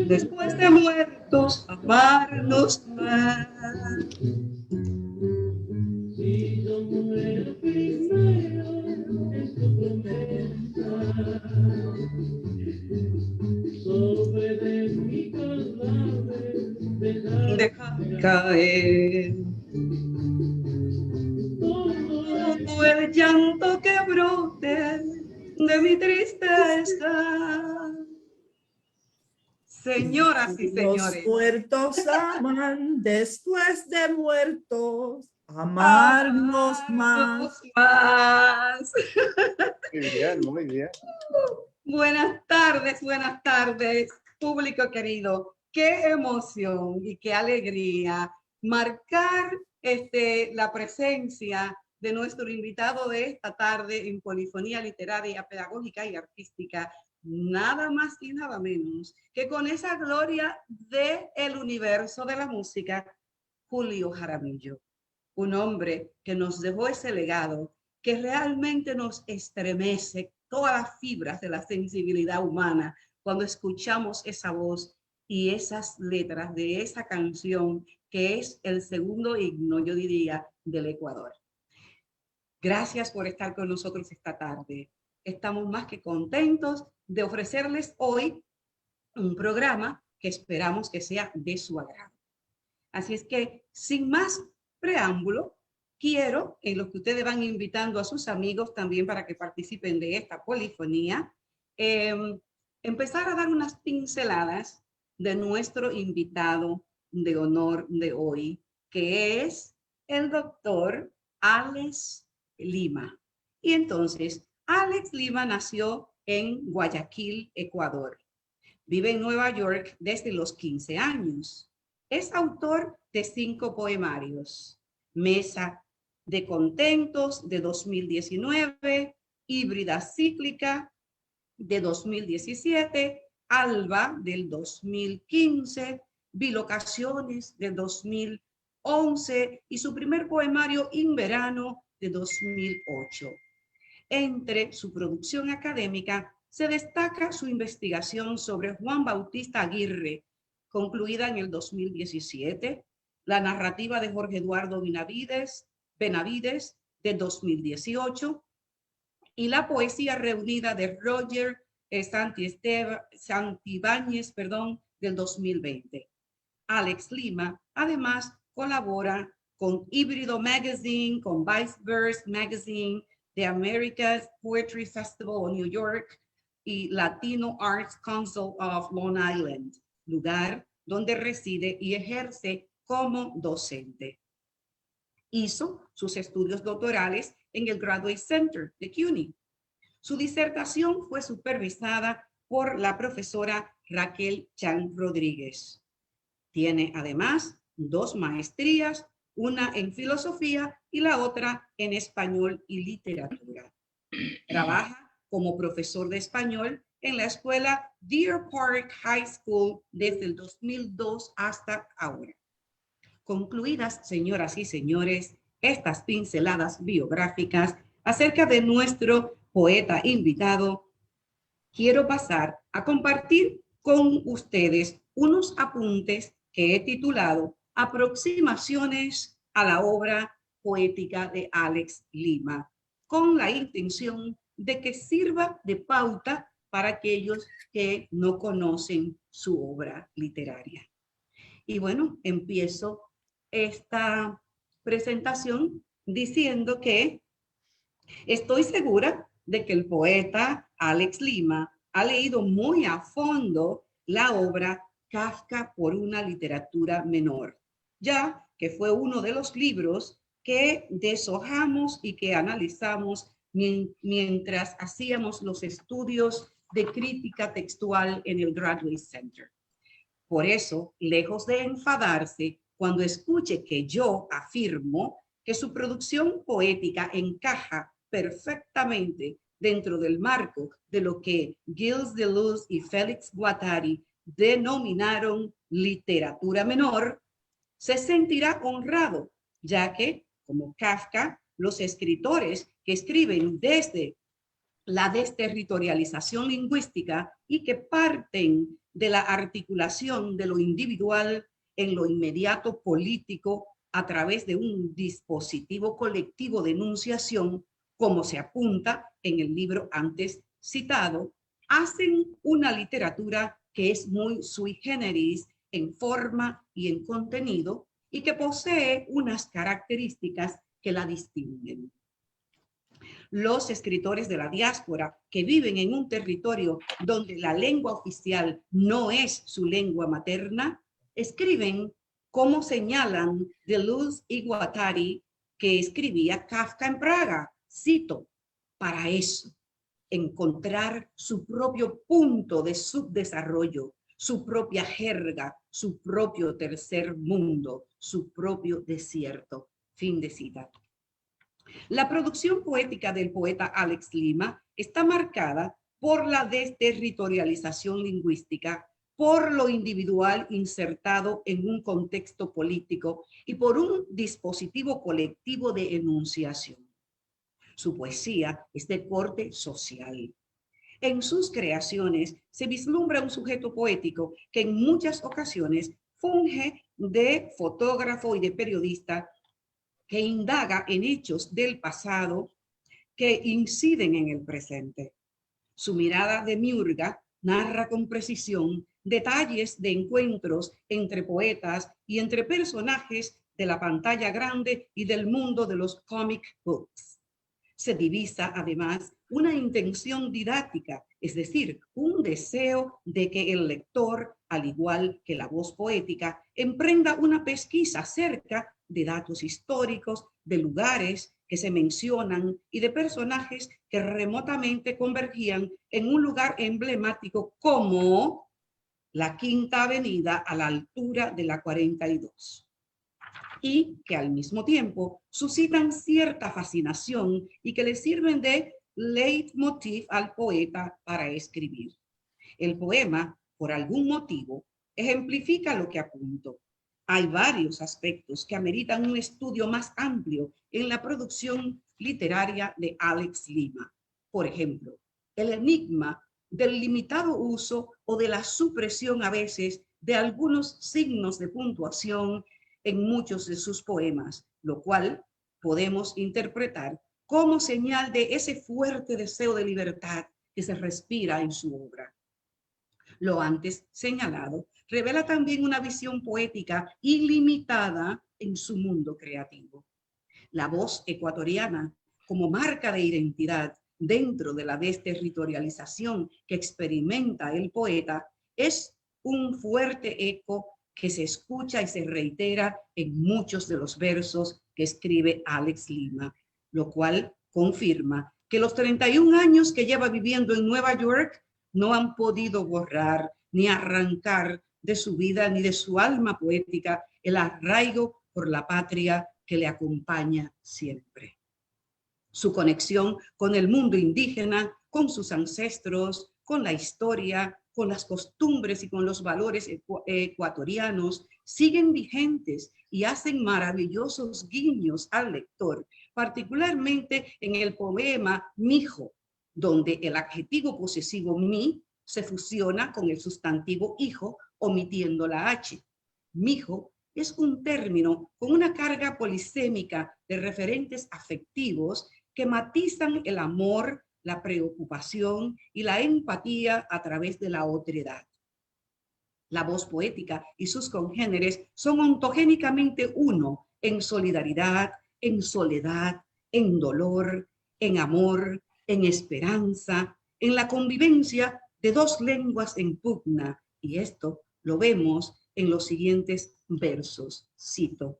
Después de muertos, amarnos más. Si yo muero primero, es tu promesa. Sobre de mi cadáver, deja caer todo el llanto que brote de mi tristeza. Señoras y señores, los muertos aman después de muertos, amarnos más. Muy bien, muy bien. Buenas tardes, público querido. Qué emoción y qué alegría marcar la presencia de nuestro invitado de esta tarde en Polifonía Literaria, Pedagógica y Artística, nada más y nada menos que con esa gloria del universo de la música, Julio Jaramillo, un hombre que nos dejó ese legado que realmente nos estremece todas las fibras de la sensibilidad humana cuando escuchamos esa voz y esas letras de esa canción que es el segundo himno, yo diría, del Ecuador. Gracias por estar con nosotros esta tarde. Estamos más que contentos de ofrecerles hoy un programa que esperamos que sea de su agrado. Así es que, sin más preámbulo, quiero, en lo que ustedes van invitando a sus amigos también para que participen de esta polifonía, empezar a dar unas pinceladas de nuestro invitado de honor de hoy, que es el doctor Alex Lima. Y entonces, Alex Lima nació en Guayaquil, Ecuador. Vive en Nueva York desde los 15 años. Es autor de 5 poemarios: Mesa de Contentos de 2019, Híbrida Cíclica de 2017, Alba del 2015, Bilocaciones del 2011 y su primer poemario Inverano de 2008. Entre su producción académica se destaca su investigación sobre Juan Bautista Aguirre, concluida en el 2017, la narrativa de Jorge Eduardo Benavides de 2018 y la poesía reunida de Roger Santibáñez, del 2020. Alex Lima además colabora con Híbrido Magazine, con Vice Verse Magazine, The America's Poetry Festival of New York y Latino Arts Council of Long Island, lugar donde reside y ejerce como docente. Hizo sus estudios doctorales en el Graduate Center de CUNY. Su disertación fue supervisada por la profesora Raquel Chan Rodríguez. Tiene además 2 maestrías, una en filosofía y la otra en español y literatura. Trabaja como profesor de español en la escuela Deer Park High School desde el 2002 hasta ahora. Concluidas, señoras y señores, estas pinceladas biográficas acerca de nuestro poeta invitado, quiero pasar a compartir con ustedes unos apuntes que he titulado aproximaciones a la obra poética de Alex Lima, con la intención de que sirva de pauta para aquellos que no conocen su obra literaria. Y bueno, empiezo esta presentación diciendo que estoy segura de que el poeta Alex Lima ha leído muy a fondo la obra Kafka por una literatura menor, ya que fue uno de los libros que deshojamos y que analizamos mientras hacíamos los estudios de crítica textual en el Graduate Center. Por eso, lejos de enfadarse cuando escuche que yo afirmo que su producción poética encaja perfectamente dentro del marco de lo que Gilles Deleuze y Félix Guattari denominaron literatura menor, se sentirá honrado, ya que, como Kafka, los escritores que escriben desde la desterritorialización lingüística y que parten de la articulación de lo individual en lo inmediato político a través de un dispositivo colectivo de enunciación, como se apunta en el libro antes citado, hacen una literatura que es muy sui generis en forma y en contenido y que posee unas características que la distinguen. Los escritores de la diáspora que viven en un territorio donde la lengua oficial no es su lengua materna, escriben como señalan Deleuze y Guattari, que escribía Kafka en Praga. Cito, para eso, encontrar su propio punto de subdesarrollo, su propia jerga, su propio tercer mundo, su propio desierto. Fin de cita. La producción poética del poeta Alex Lima está marcada por la desterritorialización lingüística, por lo individual insertado en un contexto político y por un dispositivo colectivo de enunciación. Su poesía es de corte social. En sus creaciones se vislumbra un sujeto poético que en muchas ocasiones funge de fotógrafo y de periodista, que indaga en hechos del pasado que inciden en el presente. Su mirada de miurga narra con precisión detalles de encuentros entre poetas y entre personajes de la pantalla grande y del mundo de los comic books. Se divisa además una intención didáctica, es decir, un deseo de que el lector, al igual que la voz poética, emprenda una pesquisa acerca de datos históricos, de lugares que se mencionan y de personajes que remotamente convergían en un lugar emblemático como la Quinta Avenida a la altura de la 42. Y que al mismo tiempo suscitan cierta fascinación y que le sirven de leitmotiv al poeta para escribir. El poema, por algún motivo, ejemplifica lo que apunto. Hay varios aspectos que ameritan un estudio más amplio en la producción literaria de Alex Lima. Por ejemplo, el enigma del limitado uso o de la supresión a veces de algunos signos de puntuación en muchos de sus poemas, lo cual podemos interpretar como señal de ese fuerte deseo de libertad que se respira en su obra. Lo antes señalado revela también una visión poética ilimitada en su mundo creativo. La voz ecuatoriana, como marca de identidad dentro de la desterritorialización que experimenta el poeta, es un fuerte eco que se escucha y se reitera en muchos de los versos que escribe Alex Lima, lo cual confirma que los 31 años que lleva viviendo en Nueva York no han podido borrar ni arrancar de su vida ni de su alma poética el arraigo por la patria que le acompaña siempre. Su conexión con el mundo indígena, con sus ancestros, con la historia, con las costumbres y con los valores ecuatorianos siguen vigentes y hacen maravillosos guiños al lector, particularmente en el poema Mijo, donde el adjetivo posesivo mi se fusiona con el sustantivo hijo, omitiendo la H. Mijo es un término con una carga polisémica de referentes afectivos que matizan el amor, la preocupación y la empatía a través de la otredad. La voz poética y sus congéneres son ontogénicamente uno en solidaridad, en soledad, en dolor, en amor, en esperanza, en la convivencia de dos lenguas en pugna. Y esto lo vemos en los siguientes versos. Cito.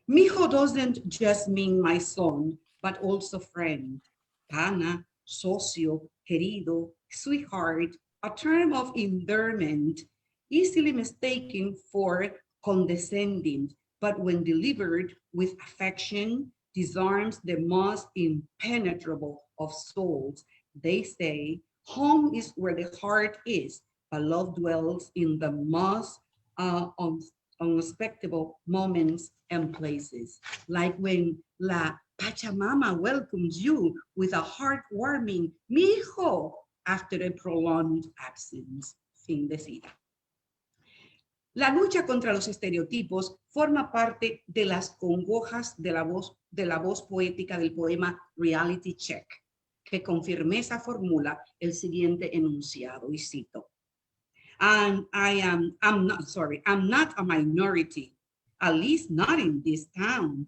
Mijo doesn't just mean my son, but also friend. Pana, socio, querido, sweetheart, a term of endearment, easily mistaken for condescending, but when delivered with affection, disarms the most impenetrable of souls. They say, home is where the heart is, but love dwells in the most unexpected moments and places. Like when la Pachamama welcomes you with a heartwarming mijo after a prolonged absence. Fin de cita. La lucha contra los estereotipos forma parte de las congojas de la voz poética del poema Reality Check, que con firmeza formula el siguiente enunciado, y cito. I'm not a minority, at least not in this town.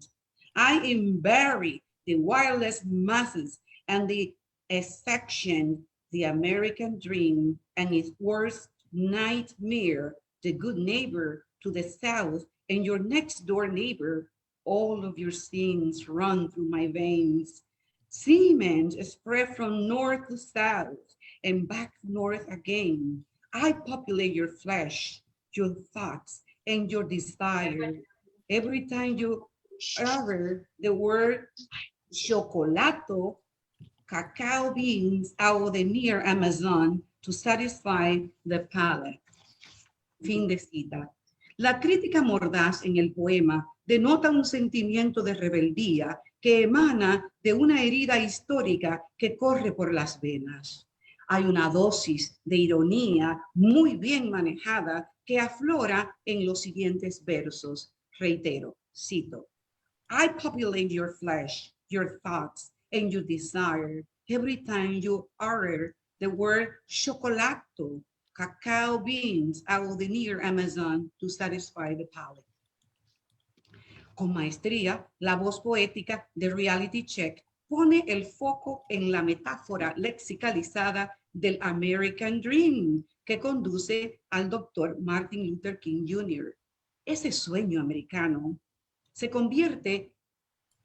I embody the wireless masses and the section, the American dream and its worst nightmare, the good neighbor to the south and your next door neighbor. All of your sins run through my veins. Semen spread from north to south and back north again. I populate your flesh, your thoughts, and your desire. Every time you utter the word chocolato, cacao beans out of the near Amazon to satisfy the palate. Fin de cita. La crítica mordaz en el poema denota un sentimiento de rebeldía que emana de una herida histórica que corre por las venas. Hay una dosis de ironía muy bien manejada que aflora en los siguientes versos. Reitero, cito. I populate your flesh, your thoughts, and your desire every time you utter the word chocolato, cacao beans out of the near Amazon to satisfy the palate. Con maestría, la voz poética de Reality Check pone el foco en la metáfora lexicalizada del American Dream que conduce al doctor Martin Luther King Jr. Ese sueño americano se convierte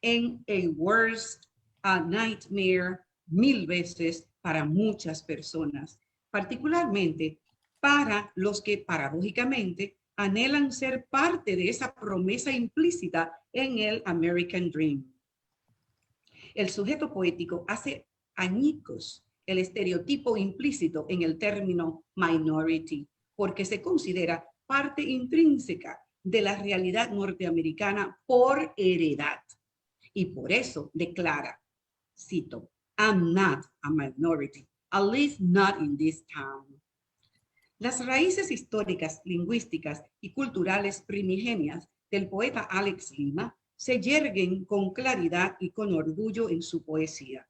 en a worst nightmare 1000 veces para muchas personas, particularmente para los que paradójicamente anhelan ser parte de esa promesa implícita en el American Dream. El sujeto poético hace añicos el estereotipo implícito en el término minority, porque se considera parte intrínseca de la realidad norteamericana por heredad. Y por eso declara, cito, I'm not a minority, at least not in this town. Las raíces históricas, lingüísticas y culturales primigenias del poeta Alex Lima se yerguen con claridad y con orgullo en su poesía.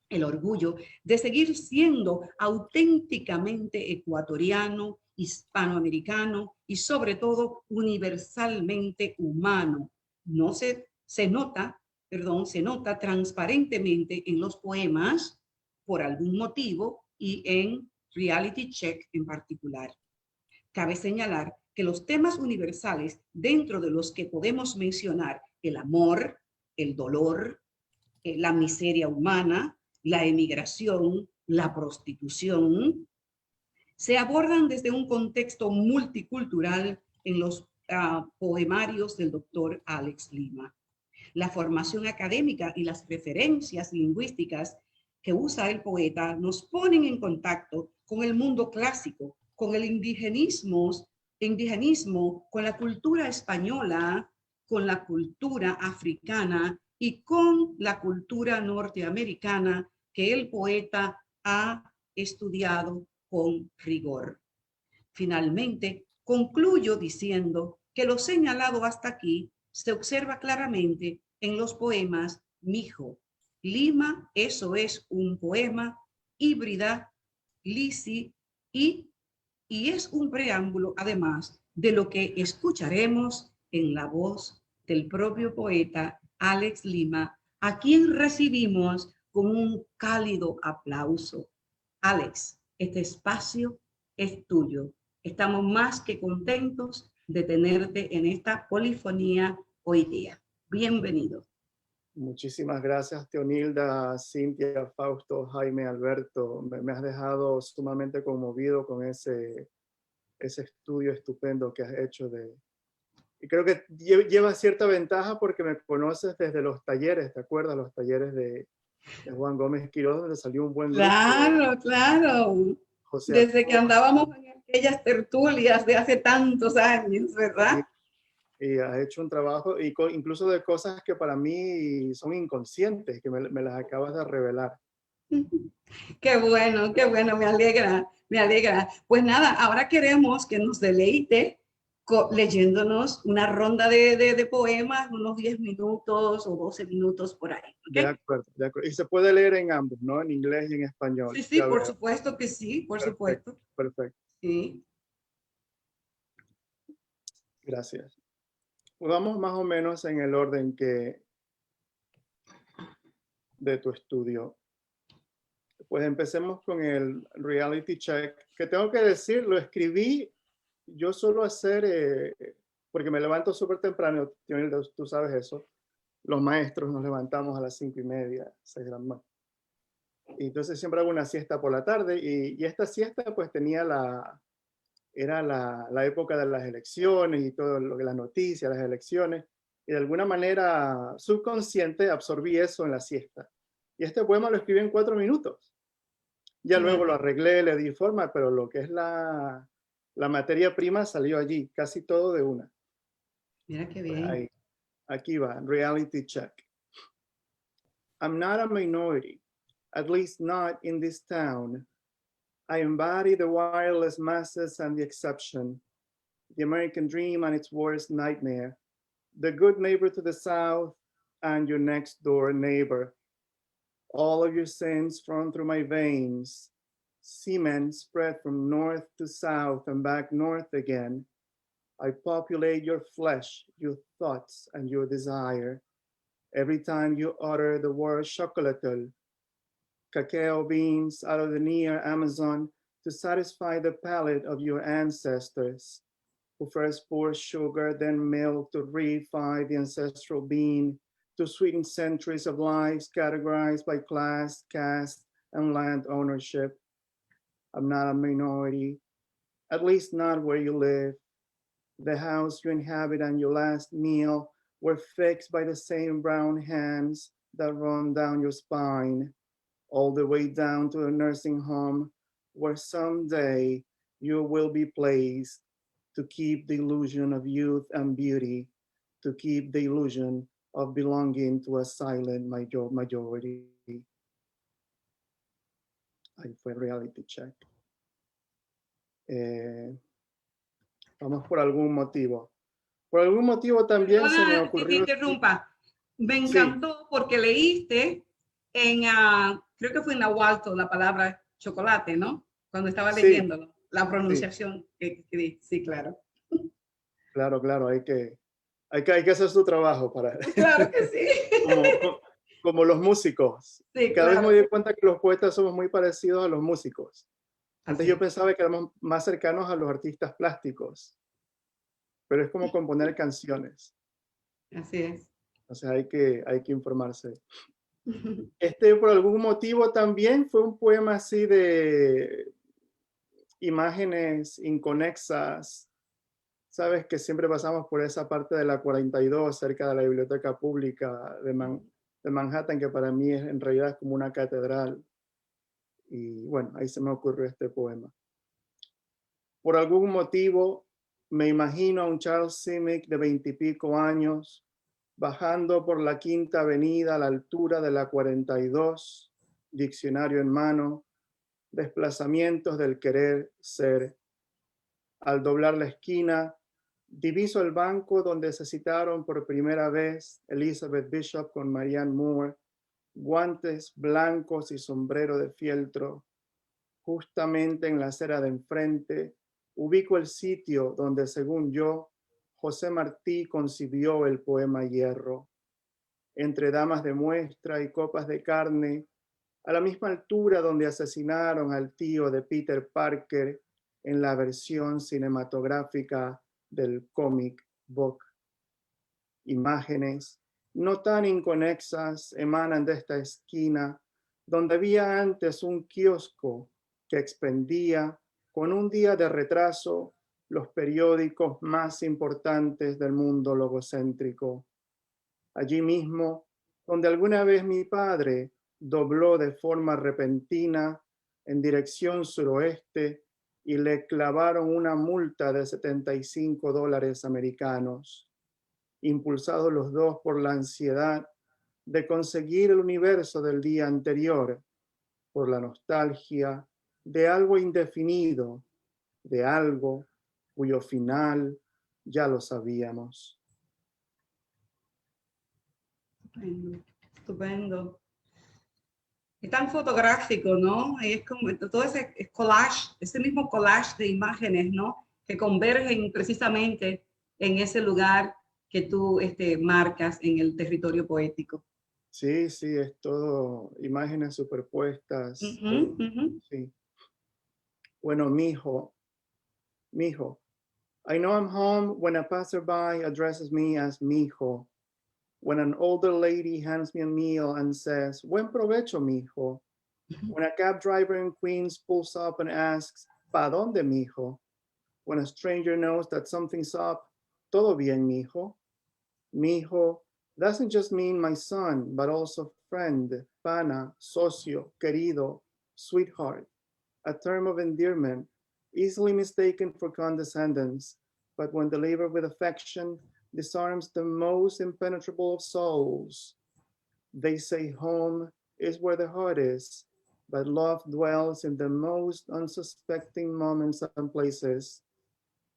El orgullo de seguir siendo auténticamente ecuatoriano, hispanoamericano y sobre todo universalmente humano. Se nota transparentemente en los poemas por algún motivo y en Reality Check en particular. Cabe señalar que los temas universales dentro de los que podemos mencionar el amor, el dolor, la miseria humana, la emigración, la prostitución, se abordan desde un contexto multicultural en los poemarios del doctor Alex Lima. La formación académica y las referencias lingüísticas que usa el poeta nos ponen en contacto con el mundo clásico, con el indigenismo, con la cultura española, con la cultura africana y con la cultura norteamericana que el poeta ha estudiado con rigor. Finalmente, concluyo diciendo que lo señalado hasta aquí se observa claramente en los poemas Mijo, Lima, eso es un poema, Híbrida, Lisi y es un preámbulo además de lo que escucharemos en la voz del propio poeta Alex Lima, a quien recibimos con un cálido aplauso. Alex, este espacio es tuyo. Estamos más que contentos de tenerte en esta polifonía hoy día. Bienvenido. Muchísimas gracias, Teonilda, Cintia, Fausto, Jaime, Alberto. Me has dejado sumamente conmovido con ese estudio estupendo que has hecho y creo que lleva cierta ventaja porque me conoces desde los talleres, ¿te acuerdas? Los talleres de Juan Gómez Quiroz, donde salió un buen grupo. Claro, claro. José Desde que andábamos en aquellas tertulias de hace tantos años, ¿verdad? Y has hecho un trabajo, incluso de cosas que para mí son inconscientes, que me las acabas de revelar. Qué bueno, me alegra, me alegra. Pues nada, ahora queremos que nos deleite leyéndonos una ronda de poemas, unos 10 minutos o 12 minutos por ahí. ¿Okay? De acuerdo, de acuerdo. Y se puede leer en ambos, ¿no? En inglés y en español. Sí, sí, por supuesto que sí, por supuesto. Perfecto. Sí. Gracias. Pues vamos más o menos en el orden de tu estudio. Pues empecemos con el reality check, que tengo que decir, lo escribí yo suelo hacer, porque me levanto súper temprano, tú sabes eso, los maestros nos levantamos a las 5:30, 6 de la mañana. Y entonces siempre hago una siesta por la tarde y esta siesta pues era la época de las elecciones y todo lo que las noticias, las elecciones, y de alguna manera subconsciente absorbí eso en la siesta. Y este poema lo escribí en 4 minutos. Ya luego lo arreglé, le di forma, pero lo que es la materia prima salió allí, casi todo de una. Mira qué bien. Ahí, aquí va, reality check. I'm not a minority, at least not in this town. I embody the wireless masses and the exception, the American dream and its worst nightmare, the good neighbor to the south and your next door neighbor. All of your sins run through my veins, semen spread from north to south and back north again. I populate your flesh, your thoughts, and your desire. Every time you utter the word chocolatl, cacao beans out of the near Amazon to satisfy the palate of your ancestors, who first poured sugar, then milk to refine the ancestral bean, to sweeten centuries of lives categorized by class, caste, and land ownership. I'm not a minority, at least not where you live. The house you inhabit and your last meal were fixed by the same brown hands that run down your spine, all the way down to a nursing home where someday you will be placed to keep the illusion of youth and beauty, to keep the illusion of belonging to a silent majority. Ahí fue reality check. Vamos por algún motivo. Por algún motivo también se me ocurrió. Que te interrumpa. Me encantó porque leíste en, creo que fue en Nahuatl la palabra chocolate, ¿no? Cuando estaba leyéndolo, la pronunciación. Sí, claro. Claro, hay que hacer su trabajo para. Claro que sí. como los músicos. Sí, Cada vez me doy cuenta que los poetas somos muy parecidos a los músicos. Antes yo pensaba que éramos más cercanos a los artistas plásticos, pero es como componer canciones. Así es. O sea, hay que informarse. Por algún motivo también fue un poema así de imágenes inconexas. Sabes que siempre pasamos por esa parte de la 42, cerca de la biblioteca pública de Manhattan, que para mí en realidad es como una catedral. Y bueno, ahí se me ocurrió este poema. Por algún motivo, me imagino a un Charles Simic de 20 y pico años, bajando por la Quinta Avenida a la altura de la 42, diccionario en mano, desplazamientos del querer ser. Al doblar la esquina, Diviso el banco donde se citaron por primera vez Elizabeth Bishop con Marianne Moore, guantes blancos y sombrero de fieltro. Justamente en la acera de enfrente, ubico el sitio donde, según yo, José Martí concibió el poema Hierro. Entre damas de muestra y copas de carne, a la misma altura donde asesinaron al tío de Peter Parker en la versión cinematográfica del comic book. Imágenes no tan inconexas emanan de esta esquina, donde había antes un kiosco que expendía con un día de retraso los periódicos más importantes del mundo logocéntrico. Allí mismo, donde alguna vez mi padre dobló de forma repentina en dirección suroeste y le clavaron una multa de $75 americanos, impulsados los dos por la ansiedad de conseguir el universo del día anterior, por la nostalgia de algo indefinido, de algo cuyo final ya lo sabíamos. Estupendo, estupendo. Es tan fotográfico, ¿no? Es como todo ese collage, ese mismo collage de imágenes, ¿no? Que convergen precisamente en ese lugar que tú marcas en el territorio poético. Sí, sí, es todo imágenes superpuestas. Ujú, ujú. Sí. Bueno, mijo, I know I'm home when a passerby addresses me as mijo. When an older lady hands me a meal and says, buen provecho, mijo. When a cab driver in Queens pulls up and asks, ¿pa dónde, mijo? When a stranger knows that something's up, todo bien, mijo. Mijo doesn't just mean my son, but also friend, pana, socio, querido, sweetheart, a term of endearment, easily mistaken for condescendence, but when delivered with affection, disarms the most impenetrable of souls. They say home is where the heart is, but love dwells in the most unsuspecting moments and places,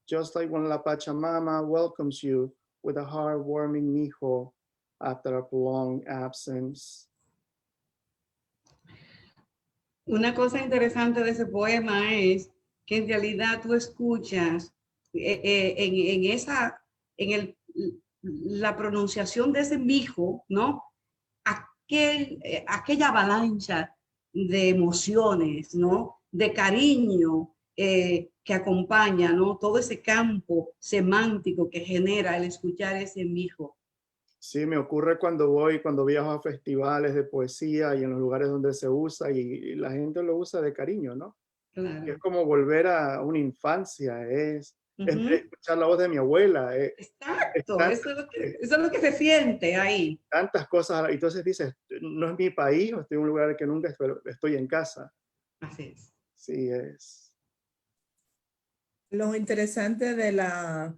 just like when La Pachamama welcomes you with a heartwarming mijo after a prolonged absence. Una cosa interesante de ese poema es que en realidad tú escuchas la pronunciación de ese mijo, ¿no? Aquella avalancha de emociones, ¿no? De cariño que acompaña, ¿no? Todo ese campo semántico que genera el escuchar ese mijo. Sí, me ocurre cuando viajo a festivales de poesía y en los lugares donde se usa y la gente lo usa de cariño, ¿no? Claro. Es como volver a una infancia, es Uh-huh. escuchar la voz de mi abuela. Exacto, eso es lo que se siente ahí. Tantas cosas, y entonces dices, no es mi país, o estoy en un lugar que nunca estoy en casa. Así es. Sí, es. Lo interesante de la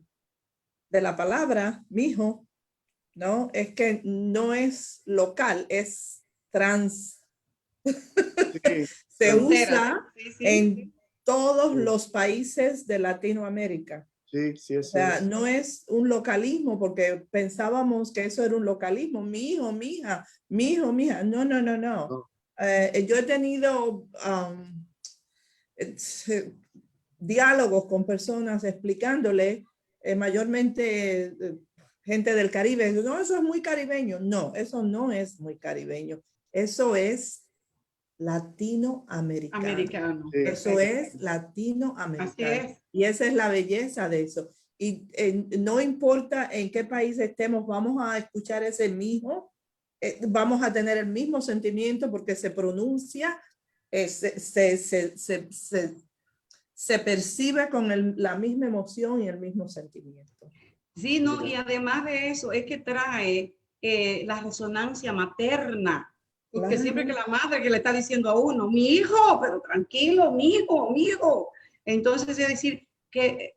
palabra, mijo, ¿no? Es que no es local, es trans. Sí, Se Fronteras. usa Sí, sí. en todos Sí. los países de Latinoamérica. Sí, sí, O es sea, cierto. no es un localismo porque pensábamos que eso era un localismo. Mi hijo, mi hija, mi hijo, mi hija. No, no, no, no. No. Yo he tenido diálogos con personas explicándole, mayormente gente del Caribe. No, eso es muy caribeño. No, eso no es muy caribeño. Eso es latinoamericano. Americano. Sí. Eso es Así latinoamericano. es. Y esa es la belleza de eso. Y no importa en qué país estemos, vamos a escuchar ese mismo, vamos a tener el mismo sentimiento porque se pronuncia, se percibe con la misma emoción y el mismo sentimiento. Sí, no, y además de eso, es que trae la resonancia materna. Porque Claro. siempre que la madre que le está diciendo a uno, mi hijo, pero tranquilo, mi hijo, mi hijo. Entonces, es decir, que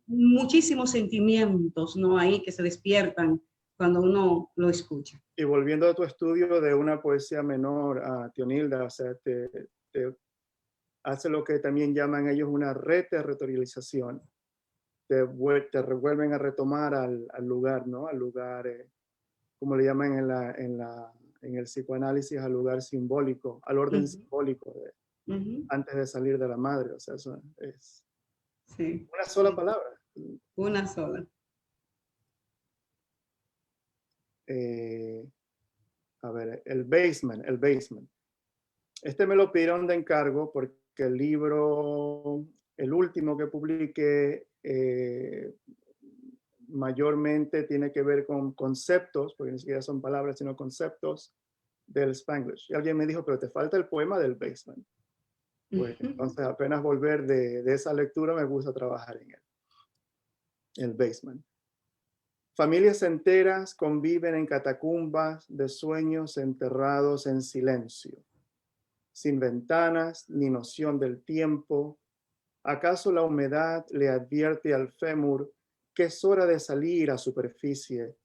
muchísimos sentimientos, ¿no? Ahí que se despiertan cuando uno lo escucha. Y volviendo a tu estudio de una poesía menor, Tionilda, o sea, te hace lo que también llaman ellos una reterritorialización. te revuelven a retomar al lugar, ¿no? Al lugar, como le llaman en el psicoanálisis, al lugar simbólico, al orden simbólico antes de salir de la madre. O sea, eso es Sí. una sola palabra. Una sola. A ver, el basement. Este me lo pidieron de encargo porque el libro, el último que publiqué, mayormente tiene que ver con conceptos, porque ni siquiera son palabras, sino conceptos del Spanglish. Y alguien me dijo, pero te falta el poema del basement. Pues entonces apenas volver de esa lectura me gusta trabajar en él. El basement. Familias enteras conviven en catacumbas de sueños enterrados en silencio, sin ventanas ni noción del tiempo. ¿Acaso la humedad le advierte al fémur que es hora de salir a superficie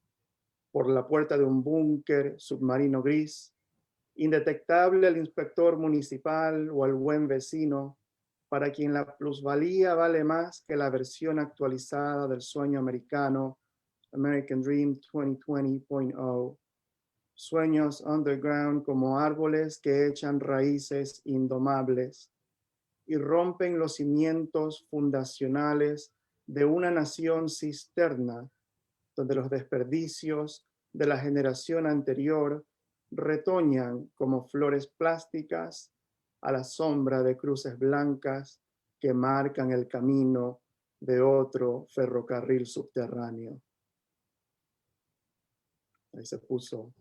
por la puerta de un búnker submarino gris, indetectable al inspector municipal o al buen vecino, para quien la plusvalía vale más que la versión actualizada del sueño americano, American Dream 2020.0, sueños underground como árboles que echan raíces indomables y rompen los cimientos fundacionales de una nación cisterna, donde los desperdicios de la generación anterior retoñan como flores plásticas a la sombra de cruces blancas que marcan el camino de otro ferrocarril subterráneo. Ahí se puso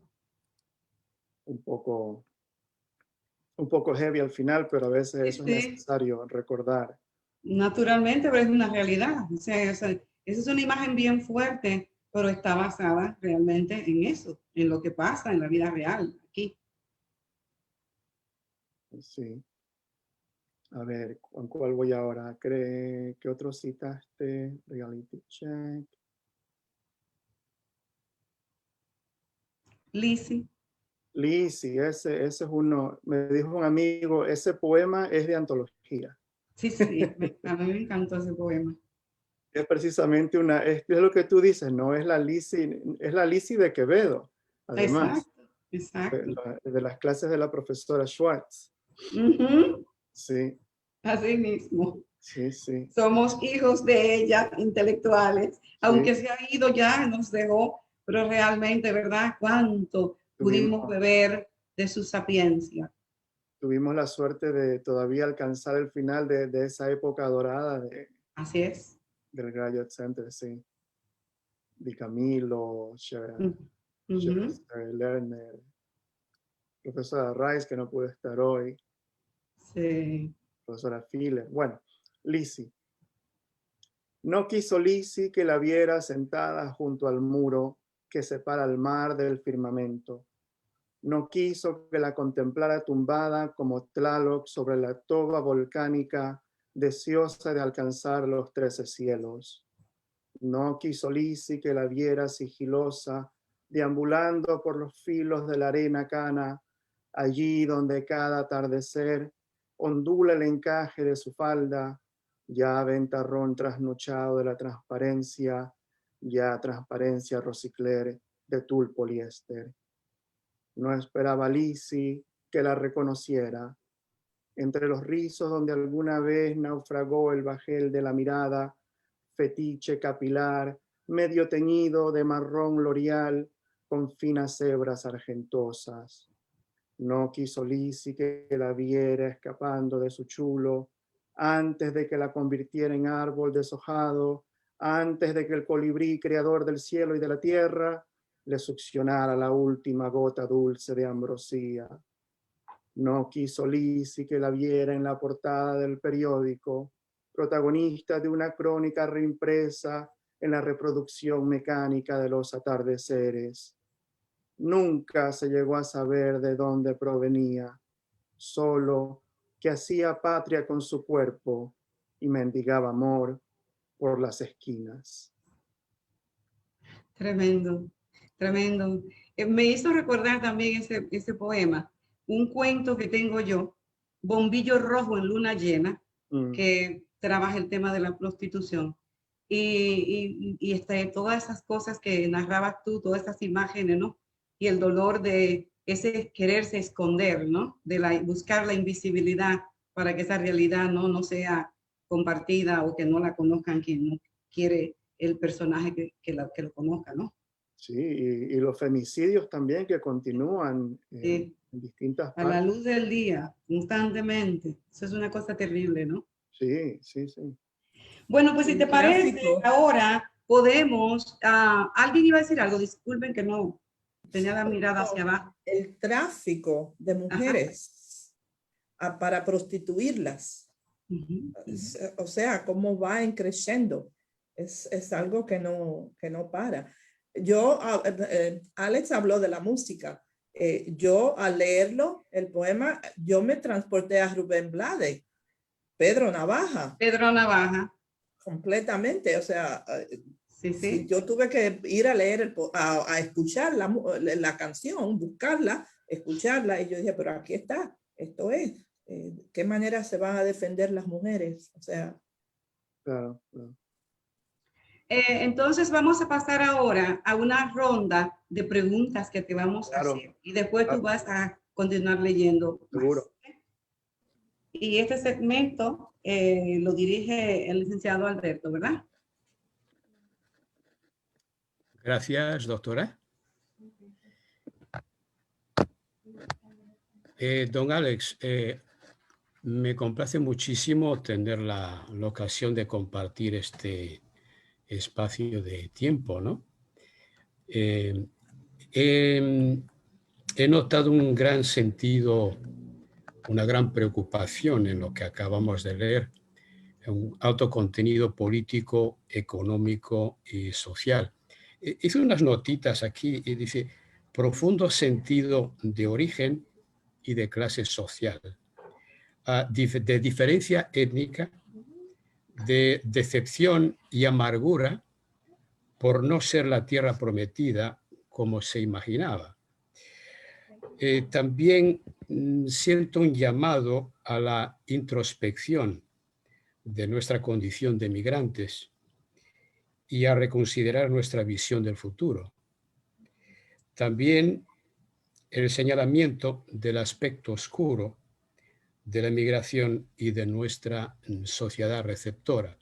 un poco heavy al final, pero a veces eso es necesario recordar. Naturalmente, pero es una realidad. O sea, esa es una imagen bien fuerte, pero está basada realmente en eso, en lo que pasa en la vida real aquí. Sí. A ver, ¿con cuál voy ahora? ¿Qué otro citaste? Reality check. Lizzie. Lizzie, ese es uno. Me dijo un amigo, ese poema es de antología. Sí, sí, a mí me encantó ese poema. Es precisamente es lo que tú dices, no es la Lizzie de Quevedo, además. Exacto. De las clases de la profesora Schwartz. Sí. Así mismo. Sí, sí. Somos hijos de ella, intelectuales, sí. Aunque se ha ido ya, nos dejó, pero realmente, ¿verdad? ¿Cuánto pudimos beber de su sapiencia? Tuvimos la suerte de todavía alcanzar el final de esa época dorada Así es. Del Graduate Center, sí. Di Camilo, Sheriff Lerner, profesora Rice, que no pudo estar hoy. Sí. Profesora Filler. Bueno, Lizzie. No quiso Lizzie que la viera sentada junto al muro que separa el mar del firmamento. No quiso que la contemplara tumbada como Tlaloc sobre la toba volcánica, deseosa de alcanzar los 13 cielos. No quiso Lizzie que la viera sigilosa, deambulando por los filos de la arena cana, allí donde cada atardecer ondula el encaje de su falda, ya ventarrón trasnochado de la transparencia, ya transparencia rosicler de tul poliéster. No esperaba Lizzie que la reconociera. Entre los rizos donde alguna vez naufragó el bajel de la mirada, fetiche capilar, medio teñido de marrón l'Oreal, con finas hebras argentosas. No quiso Lizzie que la viera escapando de su chulo, antes de que la convirtiera en árbol deshojado, antes de que el colibrí creador del cielo y de la tierra le succionara la última gota dulce de ambrosía. No quiso Lizzie que la viera en la portada del periódico, protagonista de una crónica reimpresa en la reproducción mecánica de los atardeceres. Nunca se llegó a saber de dónde provenía, solo que hacía patria con su cuerpo y mendigaba amor por las esquinas. Tremendo, tremendo. Me hizo recordar también ese poema, un cuento que tengo yo, Bombillo Rojo en Luna Llena, que trabaja el tema de la prostitución. todas esas cosas que narrabas tú, todas esas imágenes, ¿no? Y el dolor de ese quererse esconder, ¿no? Buscar la invisibilidad para que esa realidad no sea compartida o que no la conozcan quien no quiere el personaje que lo conozca, ¿no? Sí, y los femicidios también que continúan Sí, en distintas a la partes. luz del día, constantemente. Eso es una cosa terrible, ¿no? Sí, sí, sí. Bueno, pues si El te parece, tráfico, ahora podemos, alguien iba a decir algo, disculpen que no, tenía la mirada hacia abajo. el tráfico de Ajá. mujeres para prostituirlas. Ujú, ujú. O sea, cómo va creciendo. Es algo que no para. Alex habló de la música. Yo al leerlo, el poema, yo me transporté a Rubén Blades, Pedro Navaja, Pedro Navaja, completamente. O sea, sí, si sí. yo tuve que ir a leer, a escuchar la canción, buscarla, escucharla, y yo dije, pero aquí está, esto es. ¿Qué manera se van a defender las mujeres? O sea, Claro, claro. Entonces vamos a pasar ahora a una ronda de preguntas que te vamos a Claro, hacer y después tú claro, vas a continuar leyendo más. seguro. Y este segmento lo dirige el licenciado Alberto, ¿verdad? Gracias, doctora. Don Alex, me complace muchísimo tener la ocasión de compartir este espacio de tiempo, ¿no? He notado un gran sentido, una gran preocupación en lo que acabamos de leer, un alto contenido político, económico y social. Hice unas notitas aquí y dice, profundo sentido de origen y de clase social, de diferencia étnica, de decepción y amargura por no ser la tierra prometida como se imaginaba. También siento un llamado a la introspección de nuestra condición de migrantes y a reconsiderar nuestra visión del futuro. También el señalamiento del aspecto oscuro de la migración y de nuestra sociedad receptora.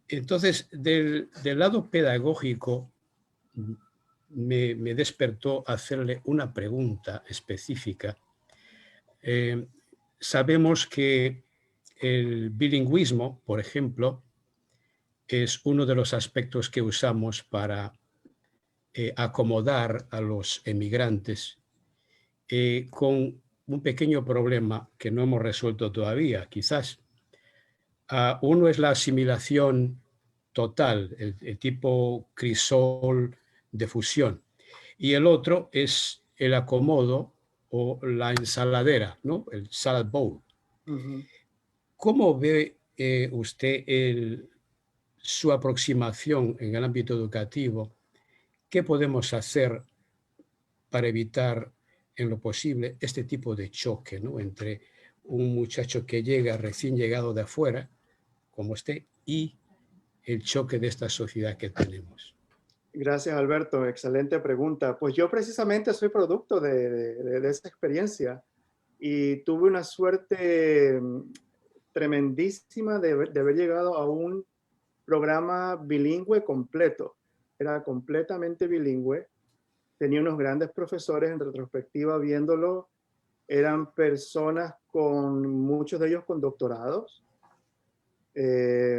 Entonces, del lado pedagógico, me despertó hacerle una pregunta específica. Sabemos que el bilingüismo, por ejemplo, es uno de los aspectos que usamos para acomodar a los emigrantes, con un pequeño problema que no hemos resuelto todavía, quizás. Uno es la asimilación total, el tipo crisol de fusión, y el otro es el acomodo o la ensaladera, ¿no? El salad bowl. Ujú. ¿Cómo ve usted su aproximación en el ámbito educativo? ¿Qué podemos hacer para evitar en lo posible este tipo de choque, ¿no? Entre un muchacho que llega recién llegado de afuera, como usted, y el choque de esta sociedad que tenemos? Gracias, Alberto. Excelente pregunta. Pues yo precisamente soy producto de esa experiencia y tuve una suerte tremendísima de haber llegado a un programa bilingüe completo. Era completamente bilingüe. Tenía unos grandes profesores en retrospectiva viéndolo. Eran personas con, muchos de ellos con doctorados.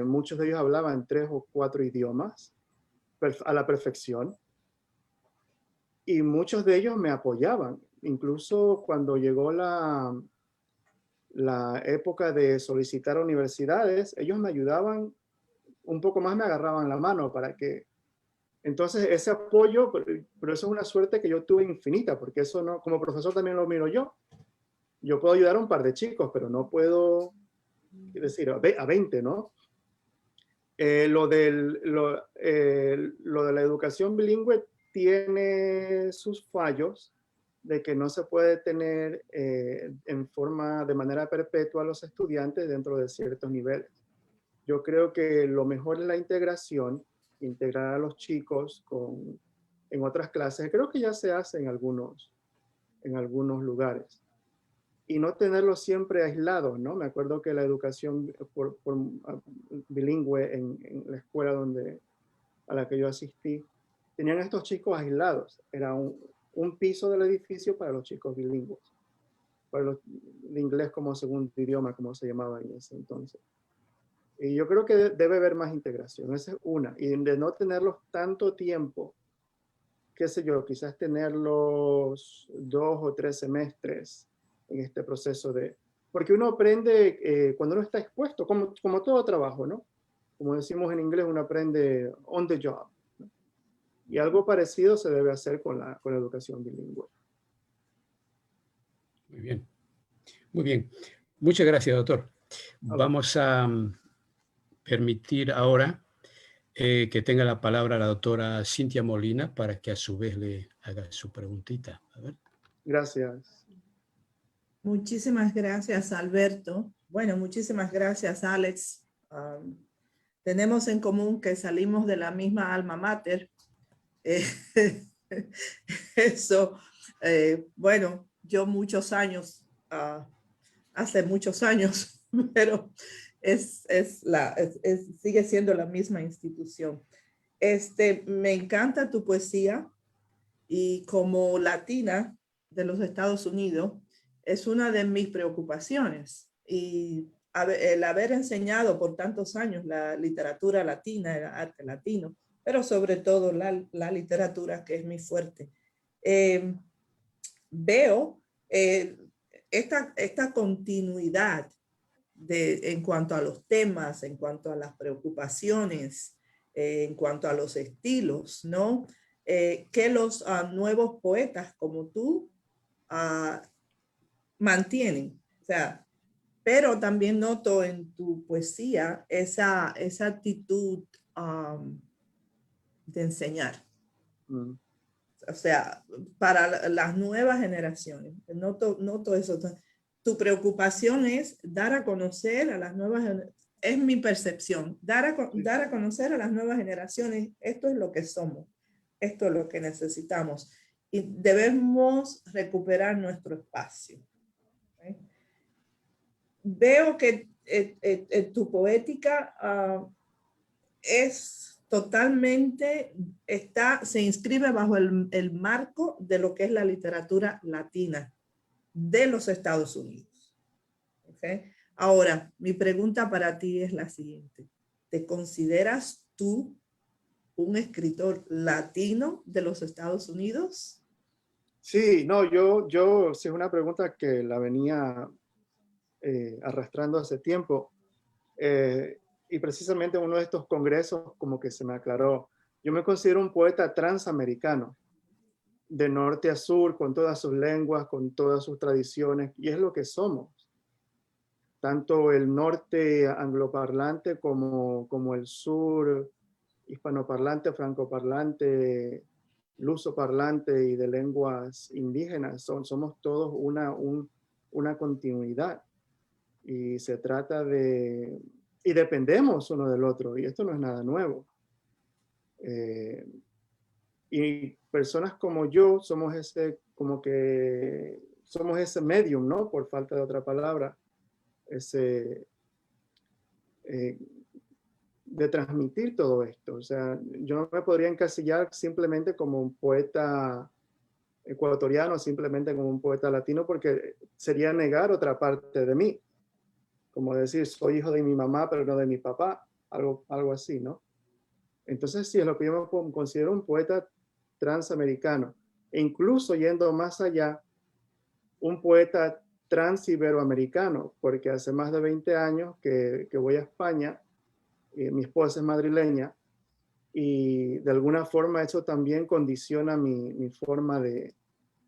Muchos de ellos hablaban 3 o 4 idiomas a la perfección. Y muchos de ellos me apoyaban. Incluso cuando llegó la época de solicitar a universidades, ellos me ayudaban un poco más, me agarraban la mano para que... Entonces, ese apoyo, pero eso es una suerte que yo tuve infinita, porque eso no, como profesor también lo miro yo. Yo puedo ayudar a un par de chicos, pero no puedo, es decir, a 20, ¿no? Lo de la educación bilingüe tiene sus fallos, de que no se puede tener de manera perpetua a los estudiantes dentro de ciertos niveles. Yo creo que lo mejor es la integración, integrar a los chicos en otras clases. Creo que ya se hace en algunos lugares. Y no tenerlos siempre aislados, ¿no? Me acuerdo que la educación bilingüe en la escuela a la que yo asistí, tenían a estos chicos aislados. Era un piso del edificio para los chicos bilingües, para el inglés como segundo idioma, como se llamaba en ese entonces. Y yo creo que debe haber más integración, esa es una. Y de no tenerlos tanto tiempo, qué sé yo, quizás tenerlos 2 o 3 semestres en este proceso porque uno aprende cuando uno está expuesto, como todo trabajo, ¿no? Como decimos en inglés, uno aprende on the job, ¿no? Y algo parecido se debe hacer con la educación bilingüe. Muy bien. Muy bien. Muchas gracias, doctor. Vamos a permitir ahora que tenga la palabra la doctora Cintia Molina para que a su vez le haga su preguntita. A ver. Gracias. Muchísimas gracias, Alberto. Bueno, muchísimas gracias, Alex. Tenemos en común que salimos de la misma alma mater. Eso, bueno, yo muchos años, hace muchos años, pero sigue siendo la misma institución. Me encanta tu poesía y como latina de los Estados Unidos es una de mis preocupaciones y el haber enseñado por tantos años la literatura latina, el arte latino, pero sobre todo la literatura, que es mi fuerte. Veo esta continuidad en cuanto a los temas, en cuanto a las preocupaciones, en cuanto a los estilos, ¿no? Que los nuevos poetas como tú mantienen. O sea, pero también noto en tu poesía esa actitud de enseñar. O sea, para las nuevas generaciones. Noto eso. Tu preocupación es dar a conocer a las nuevas generaciones. Es mi percepción. Dar a conocer a las nuevas generaciones. Esto es lo que somos. Esto es lo que necesitamos. Y debemos recuperar nuestro espacio. ¿Okay? Veo que tu poética es totalmente, se inscribe bajo el marco de lo que es la literatura latina de los Estados Unidos. ¿Okay? Ahora, mi pregunta para ti es la siguiente. ¿Te consideras tú un escritor latino de los Estados Unidos? Sí, no, yo sí es una pregunta que la venía arrastrando hace tiempo. Y precisamente en uno de estos congresos como que se me aclaró. Yo me considero un poeta transamericano, de norte a sur, con todas sus lenguas, con todas sus tradiciones, y es lo que somos. Tanto el norte angloparlante como el sur hispanoparlante, francoparlante, lusoparlante y de lenguas indígenas. Somos todos una continuidad. Y se trata y dependemos uno del otro, y esto no es nada nuevo. Y personas como yo somos ese medium, ¿no? Por falta de otra palabra, de transmitir todo esto. O sea, yo no me podría encasillar simplemente como un poeta ecuatoriano, simplemente como un poeta latino, porque sería negar otra parte de mí. Como decir, soy hijo de mi mamá, pero no de mi papá, algo así, ¿no? Entonces, sí, es lo que yo me considero un poeta transamericano, e incluso yendo más allá, un poeta transiberoamericano, porque hace más de 20 años que voy a España, mi esposa es madrileña, y de alguna forma eso también condiciona mi forma de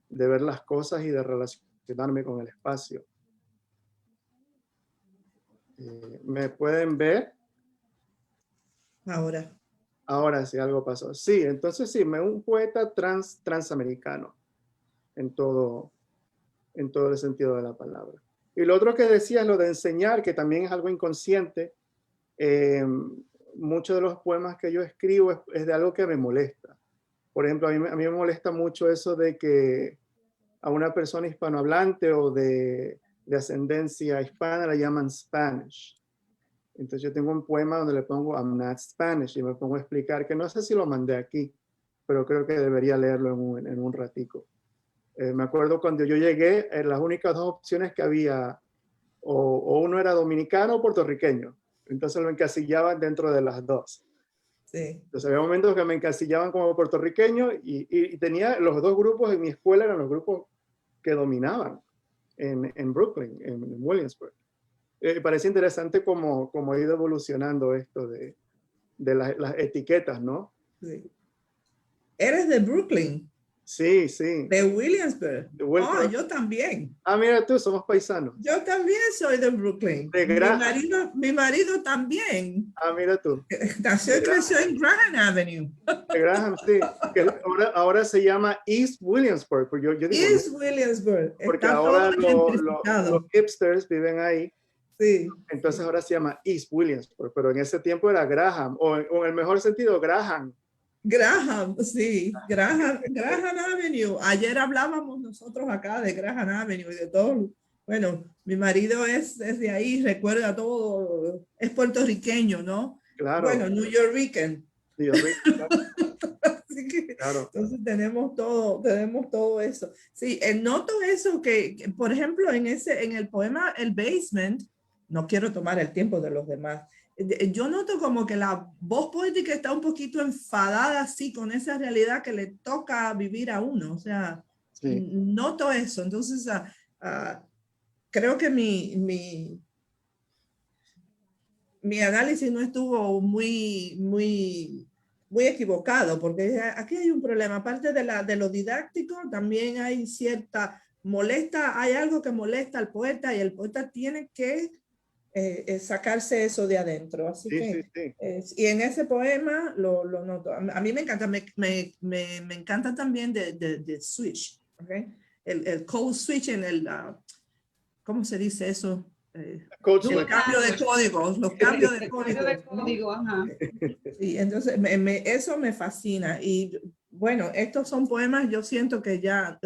ver las cosas y de relacionarme con el espacio. ¿Me pueden ver? Ahora sí, algo pasó. Sí, entonces sí, un poeta transamericano en todo el sentido de la palabra. Y lo otro que decía es lo de enseñar, que también es algo inconsciente, muchos de los poemas que yo escribo es de algo que me molesta. Por ejemplo, a mí me molesta mucho eso de que a una persona hispanohablante o de ascendencia hispana la llaman Spanish. Entonces yo tengo un poema donde le pongo I'm not Spanish y me pongo a explicar que no sé si lo mandé aquí, pero creo que debería leerlo en un ratico. Me acuerdo cuando yo llegué, las únicas dos opciones que había, o uno era dominicano o puertorriqueño. Entonces lo encasillaban dentro de las dos. Sí. Entonces había momentos que me encasillaban como puertorriqueño y tenía los dos grupos en mi escuela, eran los grupos que dominaban en Brooklyn, en Williamsburg. Parece interesante cómo ha ido evolucionando esto de las etiquetas, ¿no? Sí. Eres de Brooklyn, Sí, sí. de Williamsburg. De Williamsburg. Yo también. Ah, mira tú, somos paisanos. Yo también soy de Brooklyn. De Graham. Mi marido también. Ah, mira tú. Nació y creció en Graham Avenue. De Graham, sí. Que ahora se llama East Williamsburg. Porque yo digo, East Williamsburg. porque Está ahora todo gentrificado. los hipsters viven ahí. Sí. Entonces ahora se llama East Williamsburg. Pero en ese tiempo era Graham. O en el mejor sentido, Graham. Graham, sí, Graham Avenue. Ayer hablábamos nosotros acá de Graham Avenue y de todo. Bueno, mi marido es de ahí, recuerda todo, es puertorriqueño, ¿no? Claro. Bueno, New Yorker. Así que, claro. Entonces tenemos todo eso. Sí, noto eso que, por ejemplo, en el poema El Basement, no quiero tomar el tiempo de los demás, yo noto como que la voz poética está un poquito enfadada así con esa realidad que le toca vivir a uno. O sea, sí. Noto eso. Entonces, creo que mi análisis no estuvo muy equivocado, porque aquí hay un problema. Aparte de lo didáctico, también hay hay algo que molesta al poeta y el poeta tiene que sacarse eso de adentro. Así que, sí. Y en ese poema lo noto. A mí me encanta, me encanta también de switch, ¿okay? El code switch ¿cómo se dice eso? Los cambios de códigos, los cambios de códigos. ¿No? Sí, entonces eso me fascina. Y bueno, estos son poemas, yo siento que ya,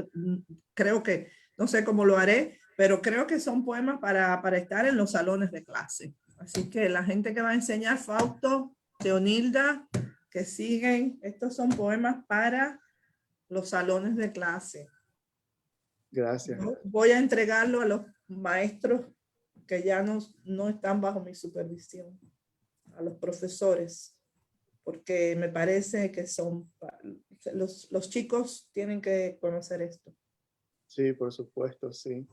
creo que, no sé cómo lo haré, pero creo que son poemas para estar en los salones de clase. Así que la gente que va a enseñar, Fausto, Teonilda, que siguen, estos son poemas para los salones de clase. Gracias. Voy a entregarlo a los maestros que ya no están bajo mi supervisión, a los profesores, porque me parece que los chicos tienen que conocer esto. Sí, por supuesto, sí.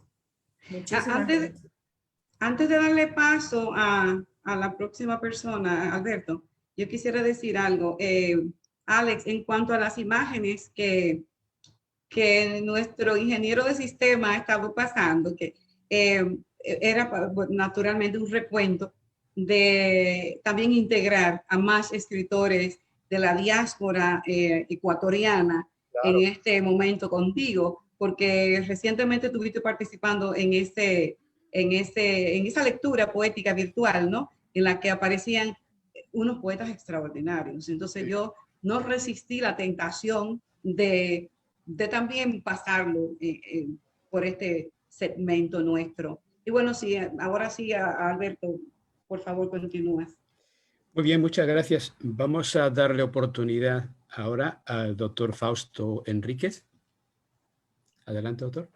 Antes de darle paso a la próxima persona, Alberto, yo quisiera decir algo. Alex, en cuanto a las imágenes que nuestro ingeniero de sistema estaba pasando, que era naturalmente un recuento de también integrar a más escritores de la diáspora ecuatoriana, claro, en este momento contigo, porque recientemente estuviste participando en esa lectura poética virtual, ¿no? En la que aparecían unos poetas extraordinarios. Entonces, sí, yo no resistí la tentación de también pasarlo por este segmento nuestro. Y bueno, sí, ahora sí, Alberto, por favor, continúas. Muy bien, muchas gracias. Vamos a darle oportunidad ahora al doctor Fausto Enríquez. Adelante, doctor.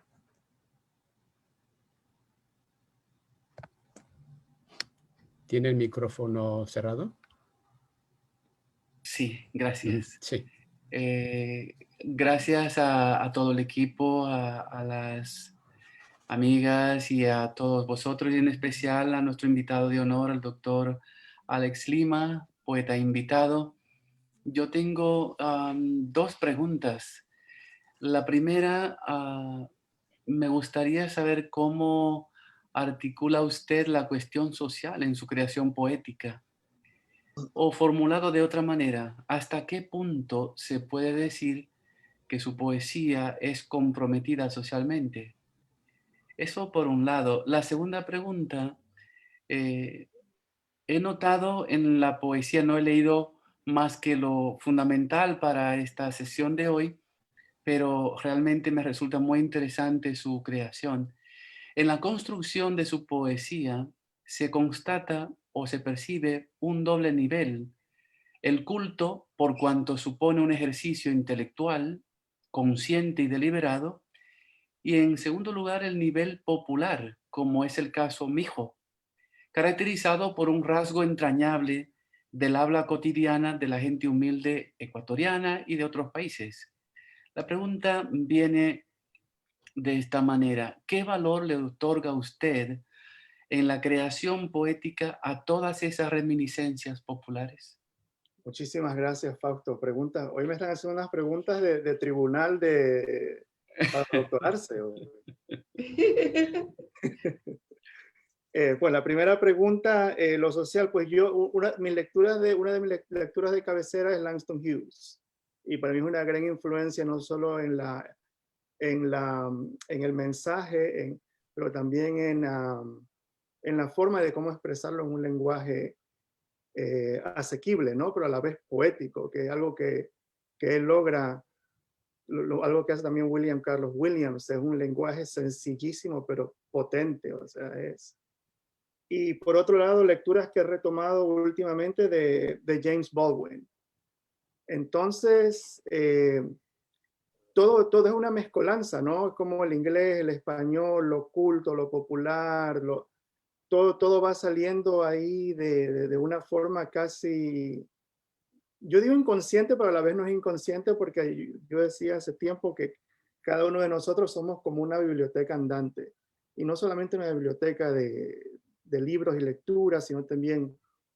¿Tiene el micrófono cerrado? Sí, gracias. Sí. Gracias a todo el equipo, a las amigas y a todos vosotros, y en especial a nuestro invitado de honor, al doctor Alex Lima, poeta invitado. Yo tengo dos preguntas. La primera, me gustaría saber cómo articula usted la cuestión social en su creación poética. O formulado de otra manera, ¿hasta qué punto se puede decir que su poesía es comprometida socialmente? Eso por un lado. La segunda pregunta, he notado en la poesía, no he leído más que lo fundamental para esta sesión de hoy, pero realmente me resulta muy interesante su creación. En la construcción de su poesía se constata o se percibe un doble nivel: el culto, por cuanto supone un ejercicio intelectual, consciente y deliberado, y en segundo lugar el nivel popular, como es el caso mijo, caracterizado por un rasgo entrañable del habla cotidiana de la gente humilde ecuatoriana y de otros países. La pregunta viene de esta manera: ¿qué valor le otorga usted en la creación poética a todas esas reminiscencias populares? Muchísimas gracias, Fausto. Preguntas. Hoy me están haciendo unas preguntas de tribunal para doctorarse. Pues la primera pregunta, lo social, pues una de mis lecturas de cabecera es Langston Hughes. Y para mí es una gran influencia no solo en el mensaje, pero también en la forma de cómo expresarlo en un lenguaje asequible, ¿no? Pero a la vez poético, que es algo que él logra, algo que hace también William Carlos Williams, es un lenguaje sencillísimo, pero potente, o sea, es. Y por otro lado, lecturas que he retomado últimamente de James Baldwin. Entonces, todo es una mezcolanza, ¿no? Como el inglés, el español, lo culto, lo popular, todo va saliendo ahí de una forma casi, yo digo inconsciente, pero a la vez no es inconsciente, porque yo decía hace tiempo que cada uno de nosotros somos como una biblioteca andante, y no solamente una biblioteca de libros y lecturas, sino también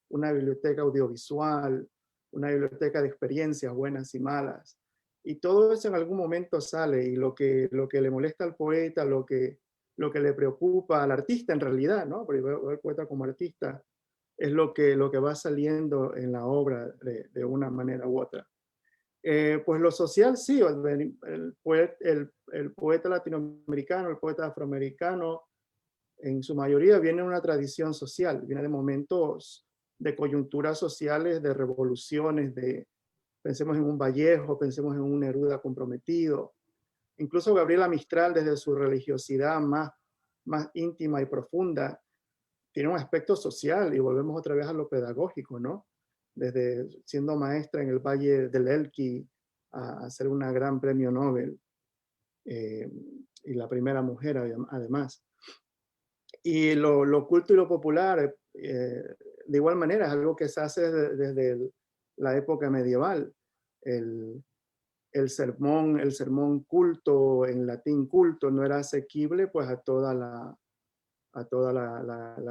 una biblioteca audiovisual, una biblioteca de experiencias buenas y malas. Y todo eso en algún momento sale, y lo que le molesta al poeta, lo que le preocupa al artista en realidad, ¿no? Porque veo al poeta como artista, es lo que va saliendo en la obra de una manera u otra. Pues lo social, sí, el poeta latinoamericano, el poeta afroamericano, en su mayoría viene de una tradición social, viene de momentos de coyunturas sociales, de revoluciones, pensemos en un Vallejo, pensemos en un Neruda comprometido, incluso Gabriela Mistral, desde su religiosidad más íntima y profunda, tiene un aspecto social, y volvemos otra vez a lo pedagógico, ¿no? Desde siendo maestra en el Valle del Elqui a ser una gran premio Nobel, y la primera mujer además. Y lo oculto y lo popular, de igual manera, es algo que se hace desde la época medieval. El sermón culto, en latín culto, no era asequible pues a toda la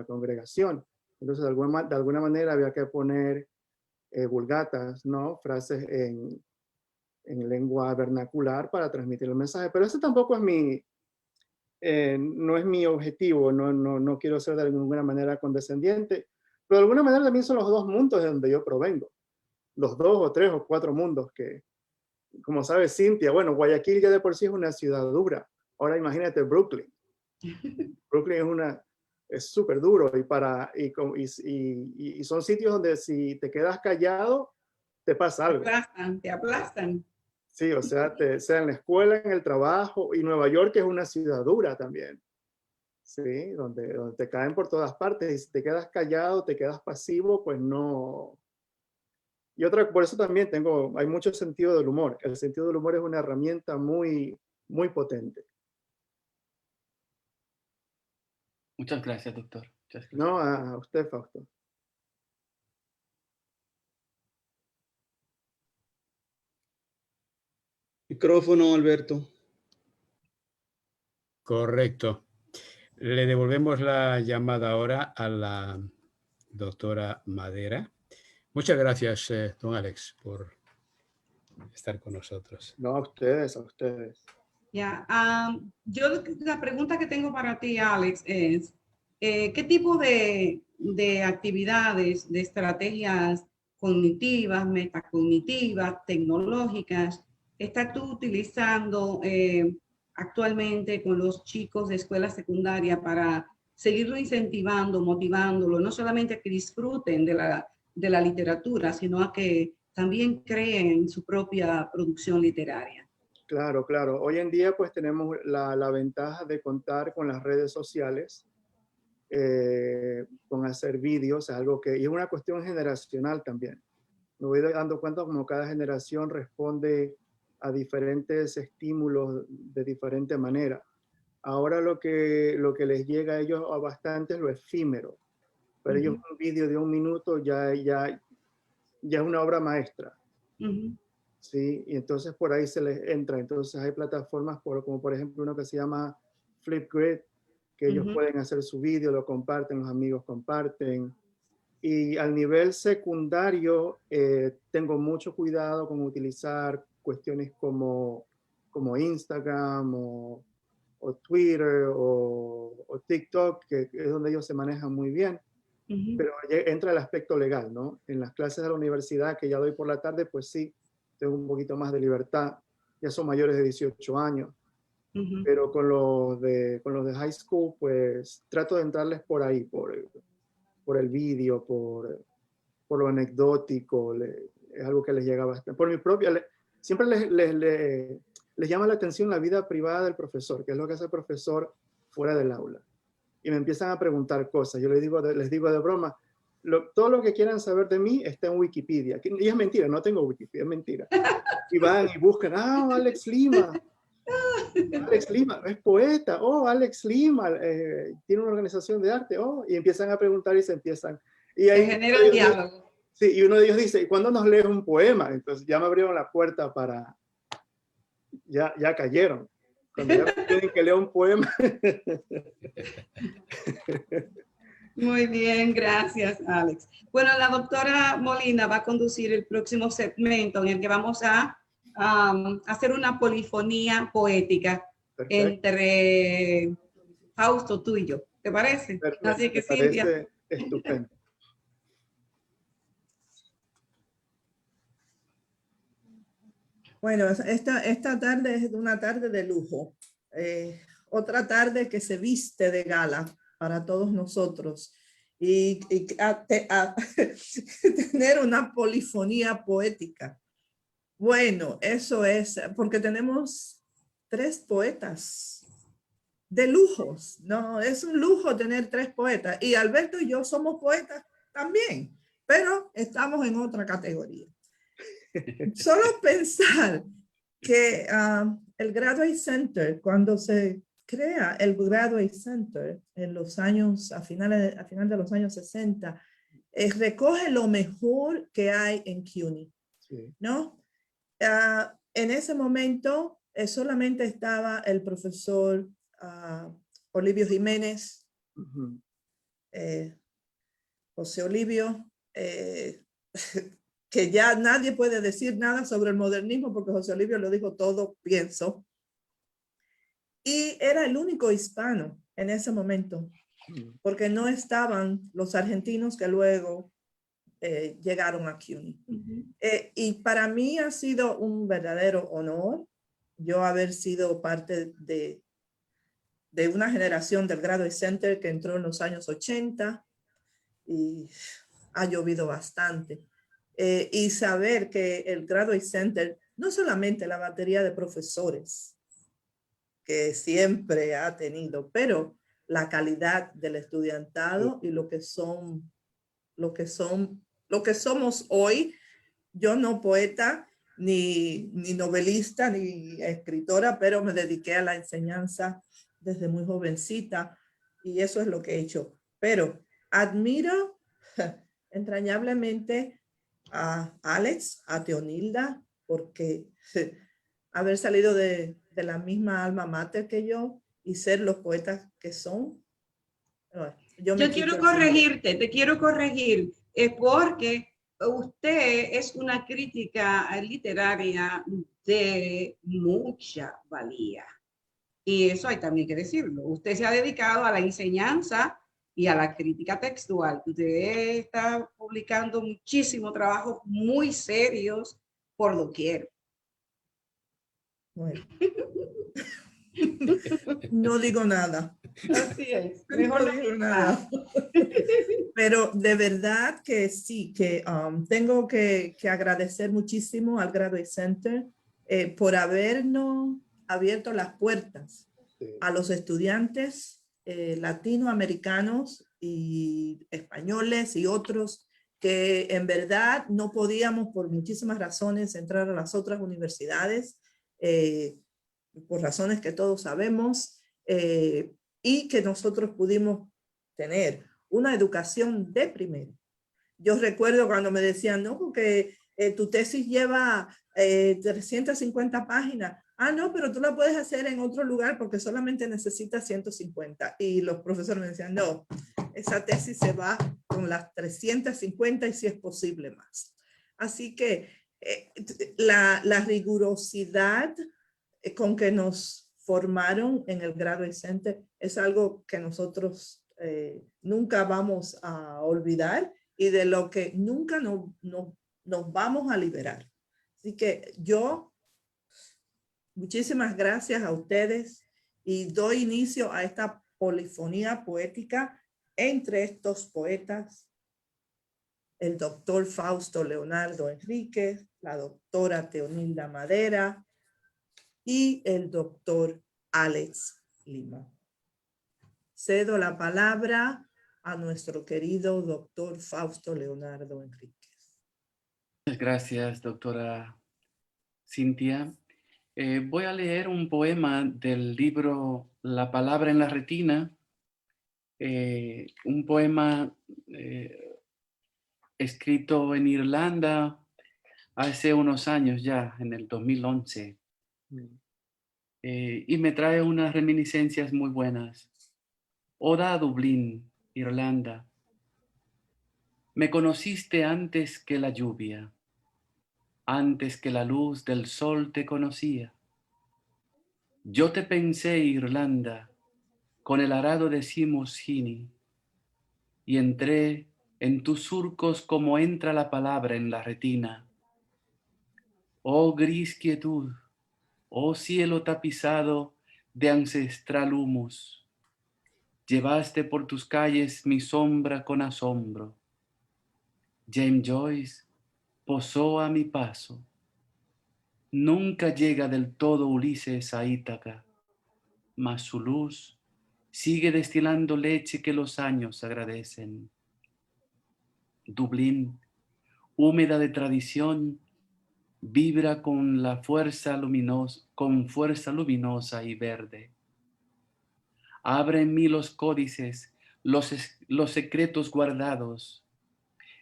congregación. Entonces, de alguna manera había que poner vulgatas, ¿no? Frases en lengua vernacular para transmitir el mensaje. Pero ese tampoco es no es mi objetivo, no quiero ser de alguna manera condescendiente, pero de alguna manera también son los dos mundos de donde yo provengo. Los 2 o 3 o 4 mundos que, como sabe Cintia, bueno, Guayaquil ya de por sí es una ciudad dura. Ahora imagínate Brooklyn. Brooklyn es súper duro, y son sitios donde si te quedas callado, te pasa algo. Te aplastan. Sí, o sea, sea en la escuela, en el trabajo, y Nueva York es una ciudad dura también, ¿sí? Donde te caen por todas partes, y si te quedas callado, te quedas pasivo, pues no. Y por eso también hay mucho sentido del humor. El sentido del humor es una herramienta muy, muy potente. Muchas gracias, doctor. Muchas gracias. No, a usted, Fausto. Micrófono, Alberto. Correcto. Le devolvemos la llamada ahora a la doctora Madera. Muchas gracias, don Alex, por estar con nosotros. No, a ustedes, a ustedes. Ya, yo la pregunta que tengo para ti, Alex, es ¿qué tipo de actividades, de estrategias cognitivas, metacognitivas, tecnológicas estás tú utilizando actualmente con los chicos de escuela secundaria para seguirlo incentivando, motivándolo, no solamente a que disfruten de la literatura, sino a que también creen su propia producción literaria. Claro, claro. Hoy en día pues tenemos la ventaja de contar con las redes sociales, con hacer vídeos, algo que, y es una cuestión generacional también. Me voy dando cuenta como cada generación responde a diferentes estímulos de diferente manera. Ahora lo que les llega a ellos a bastante es lo efímero. Para ellos un vídeo de 1 minuto ya es una obra maestra. ¿Sí? Y entonces por ahí se les entra. Entonces hay plataformas como por ejemplo uno que se llama Flipgrid, que ellos pueden hacer su vídeo, lo comparten, los amigos comparten. Y al nivel secundario, tengo mucho cuidado con utilizar cuestiones como Instagram o Twitter o TikTok, que es donde ellos se manejan muy bien. Pero entra el aspecto legal, ¿no? En las clases de la universidad que ya doy por la tarde, pues sí, tengo un poquito más de libertad. Ya son mayores de 18 años. Pero con los de high school, pues trato de entrarles por ahí, por el vídeo, por lo anecdótico. Es algo que les llega bastante. Por mi propia, siempre les llama la atención la vida privada del profesor, que es lo que hace el profesor fuera del aula. Y me empiezan a preguntar cosas. Yo les digo de broma, todo lo que quieran saber de mí está en Wikipedia. Y es mentira, no tengo Wikipedia, es mentira. Y van y buscan, Alex Lima. Alex Lima es poeta. Alex Lima tiene una organización de arte. Y empiezan a preguntar y se empiezan. Y ahí se genera el diálogo. Sí, y uno de ellos dice, ¿y cuándo nos lees un poema? Entonces ya me abrieron la puerta para... Ya cayeron. Cuando ya tienen que leer un poema. Muy bien, gracias, Alex. Bueno, la doctora Molina va a conducir el próximo segmento en el que vamos a hacer una polifonía poética. Perfecto. Entre Fausto, tú y yo. ¿Te parece? Perfecto. Así que, me Cintia. parece estupendo. Bueno, esta tarde es una tarde de lujo. Otra tarde que se viste de gala para todos nosotros. Y tener una polifonía poética. Bueno, eso es porque tenemos 3 poetas de lujos. No, es un lujo tener 3 poetas. Y Alberto y yo somos poetas también, pero estamos en otra categoría. Solo pensar que el Graduate Center, cuando se crea el Graduate Center en los años, a final de los años 60, recoge lo mejor que hay en CUNY, sí. ¿No? En ese momento solamente estaba el profesor Olivio Jiménez, José Olivio, que ya nadie puede decir nada sobre el modernismo porque José Olivio lo dijo todo, pienso. Y era el único hispano en ese momento, porque no estaban los argentinos que luego llegaron a CUNY. Y para mí ha sido un verdadero honor yo haber sido parte de una generación del Graduate Center que entró en los años 80 y ha llovido bastante. Y saber que el Graduate Center, no solamente la batería de profesores que siempre ha tenido, pero la calidad del estudiantado y lo que somos hoy. Yo no poeta, ni novelista, ni escritora, pero me dediqué a la enseñanza desde muy jovencita y eso es lo que he hecho. Pero admiro entrañablemente a Alex, a Teonilda, porque haber salido de la misma alma mater que yo y ser los poetas que son. Yo quiero corregirte, te quiero corregir, porque usted es una crítica literaria de mucha valía. Y eso hay también que decirlo. Usted se ha dedicado a la enseñanza y a la crítica textual. Usted está publicando muchísimos trabajos muy serios por doquier. Bueno. No digo nada. Así es. No Mejor no digo digo nada. Pero de verdad que sí, que tengo que agradecer muchísimo al Graduate Center por habernos abierto las puertas Sí. a los estudiantes latinoamericanos y españoles y otros que en verdad no podíamos por muchísimas razones entrar a las otras universidades, por razones que todos sabemos, y que nosotros pudimos tener una educación de primero. Yo recuerdo cuando me decían, no, porque tu tesis lleva 350 páginas. Ah, no, pero tú la puedes hacer en otro lugar porque solamente necesitas 150. Y los profesores me decían, no, esa tesis se va con las 350 y si es posible más. Así que la rigurosidad con que nos formaron en el Graduate Center es algo que nosotros nunca vamos a olvidar y de lo que nunca nos vamos a liberar. Así que yo, muchísimas gracias a ustedes y doy inicio a esta polifonía poética entre estos poetas, el doctor Fausto Leonardo Enríquez, la doctora Teonilda Madera y el doctor Alex Lima. Cedo la palabra a nuestro querido doctor Fausto Leonardo Enríquez. Muchas gracias, doctora Cintia. Voy a leer un poema del libro La palabra en la retina, un poema escrito en Irlanda hace unos años ya, en el 2011, y me trae unas reminiscencias muy buenas. Oda a Dublín, Irlanda. Me conociste antes que la lluvia, antes que la luz del sol te conocía. Yo te pensé, Irlanda, con el arado de Simos Hini, y entré en tus surcos como entra la palabra en la retina. Oh gris quietud, oh cielo tapizado de ancestral humus, llevaste por tus calles mi sombra con asombro. James Joyce posó a mi paso. Nunca llega del todo Ulises a Ítaca, mas su luz sigue destilando leche que los años agradecen. Dublín, húmeda de tradición, vibra con fuerza luminosa y verde. Abre en mí los códices, los secretos guardados,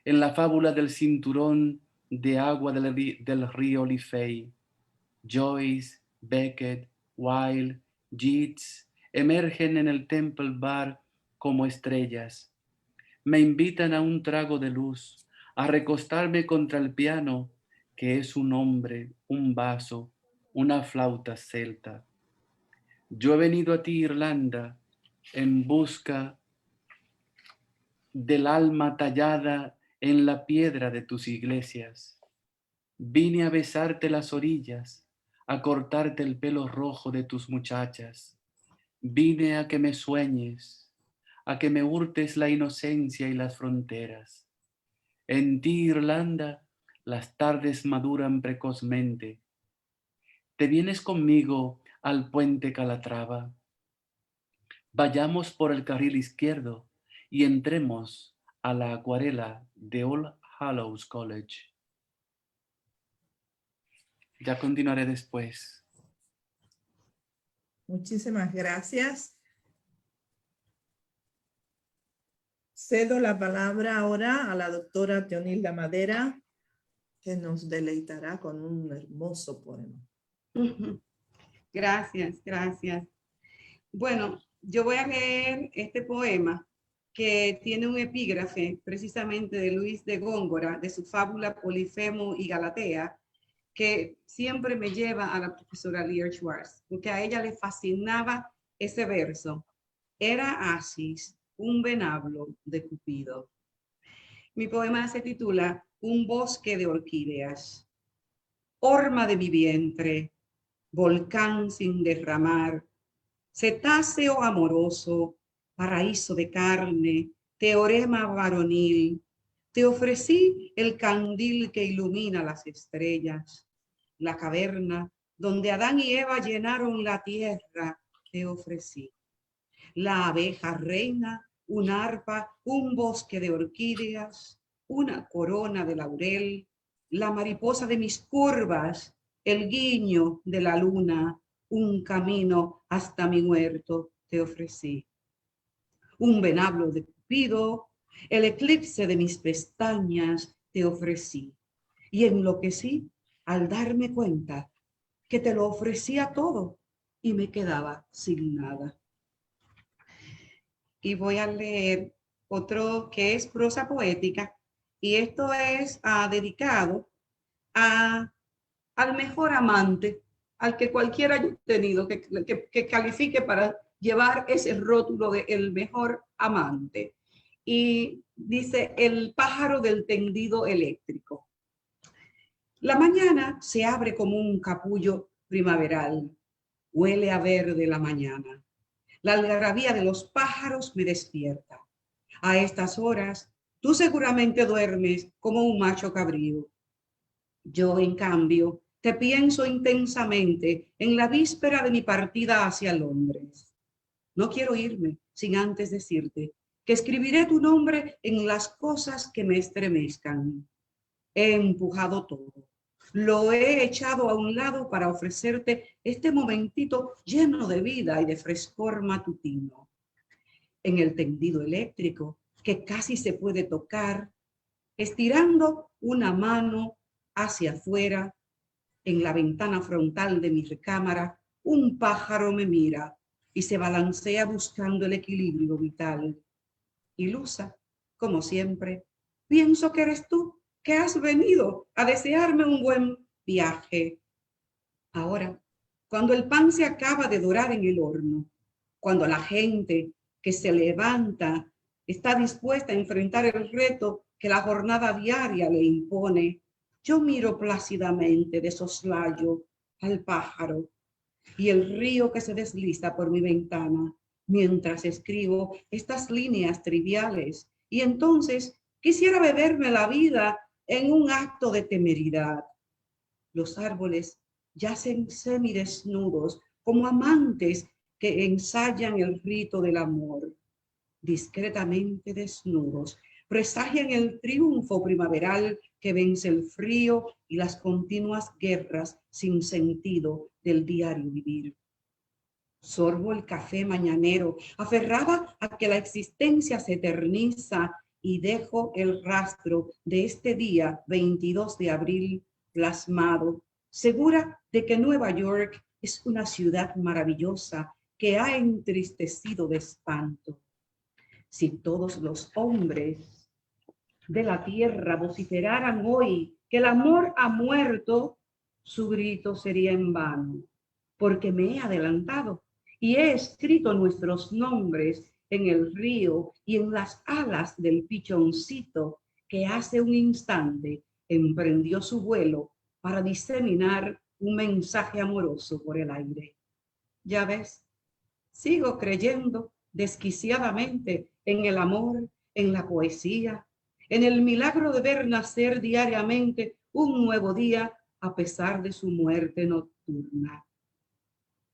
en la fábula del cinturón de agua del río Liffey. Joyce, Beckett, Wilde, Yeats emergen en el Temple Bar como estrellas. Me invitan a un trago de luz, a recostarme contra el piano, que es un hombre, un vaso, una flauta celta. Yo he venido a ti, Irlanda, en busca del alma tallada en la piedra de tus iglesias. Vine a besarte las orillas, a cortarte el pelo rojo de tus muchachas. Vine a que me sueñes, a que me hurtes la inocencia y las fronteras. En ti, Irlanda, las tardes maduran precozmente. ¿Te vienes conmigo al puente Calatrava? Vayamos por el carril izquierdo y entremos a la acuarela de All Hallows College. Ya continuaré después. Muchísimas gracias. Cedo la palabra ahora a la doctora Teonilda Madera, que nos deleitará con un hermoso poema. Gracias, gracias. Bueno, yo voy a leer este poema que tiene un epígrafe precisamente de Luis de Góngora, de su fábula Polifemo y Galatea, que siempre me lleva a la profesora Lear Schwartz, porque a ella le fascinaba ese verso. Era Asis, un venablo de Cupido. Mi poema se titula Un bosque de orquídeas. Horma de mi vientre, volcán sin derramar, cetáceo amoroso, paraíso de carne, teorema varonil, te ofrecí el candil que ilumina las estrellas, la caverna donde Adán y Eva llenaron la tierra, te ofrecí. La abeja reina, un arpa, un bosque de orquídeas, una corona de laurel, la mariposa de mis curvas, el guiño de la luna, un camino hasta mi huerto, te ofrecí. Un venablo de Cupido, el eclipse de mis pestañas, te ofrecí. Y enloquecí al darme cuenta que te lo ofrecía todo y me quedaba sin nada. Y voy a leer otro que es prosa poética, y esto es dedicado al mejor amante, al que cualquiera haya tenido, que califique para llevar ese rótulo de el mejor amante. Y dice: el pájaro del tendido eléctrico. La mañana se abre como un capullo primaveral, huele a verde la mañana. La algarabía de los pájaros me despierta. A estas horas, tú seguramente duermes como un macho cabrío. Yo, en cambio, te pienso intensamente en la víspera de mi partida hacia Londres. No quiero irme sin antes decirte que escribiré tu nombre en las cosas que me estremezcan. He empujado todo. Lo he echado a un lado para ofrecerte este momentito lleno de vida y de frescor matutino. En el tendido eléctrico, que casi se puede tocar, estirando una mano hacia afuera, en la ventana frontal de mi recámara, un pájaro me mira y se balancea buscando el equilibrio vital. Ilusa, como siempre, pienso que eres tú, que has venido a desearme un buen viaje. Ahora, cuando el pan se acaba de dorar en el horno, cuando la gente que se levanta está dispuesta a enfrentar el reto que la jornada diaria le impone, yo miro plácidamente de soslayo al pájaro y el río que se desliza por mi ventana mientras escribo estas líneas triviales, y entonces quisiera beberme la vida en un acto de temeridad. Los árboles yacen semidesnudos como amantes que ensayan el rito del amor. Discretamente desnudos, presagian el triunfo primaveral que vence el frío y las continuas guerras sin sentido del diario vivir. Sorbo el café mañanero, aferrada a que la existencia se eterniza, y dejo el rastro de este día 22 de abril plasmado, segura de que Nueva York es una ciudad maravillosa que ha entristecido de espanto. Si todos los hombres de la tierra vociferaran hoy que el amor ha muerto, su grito sería en vano, porque me he adelantado y he escrito nuestros nombres en el río y en las alas del pichoncito que hace un instante emprendió su vuelo para diseminar un mensaje amoroso por el aire. Ya ves, sigo creyendo desquiciadamente en el amor, en la poesía, en el milagro de ver nacer diariamente un nuevo día a pesar de su muerte nocturna.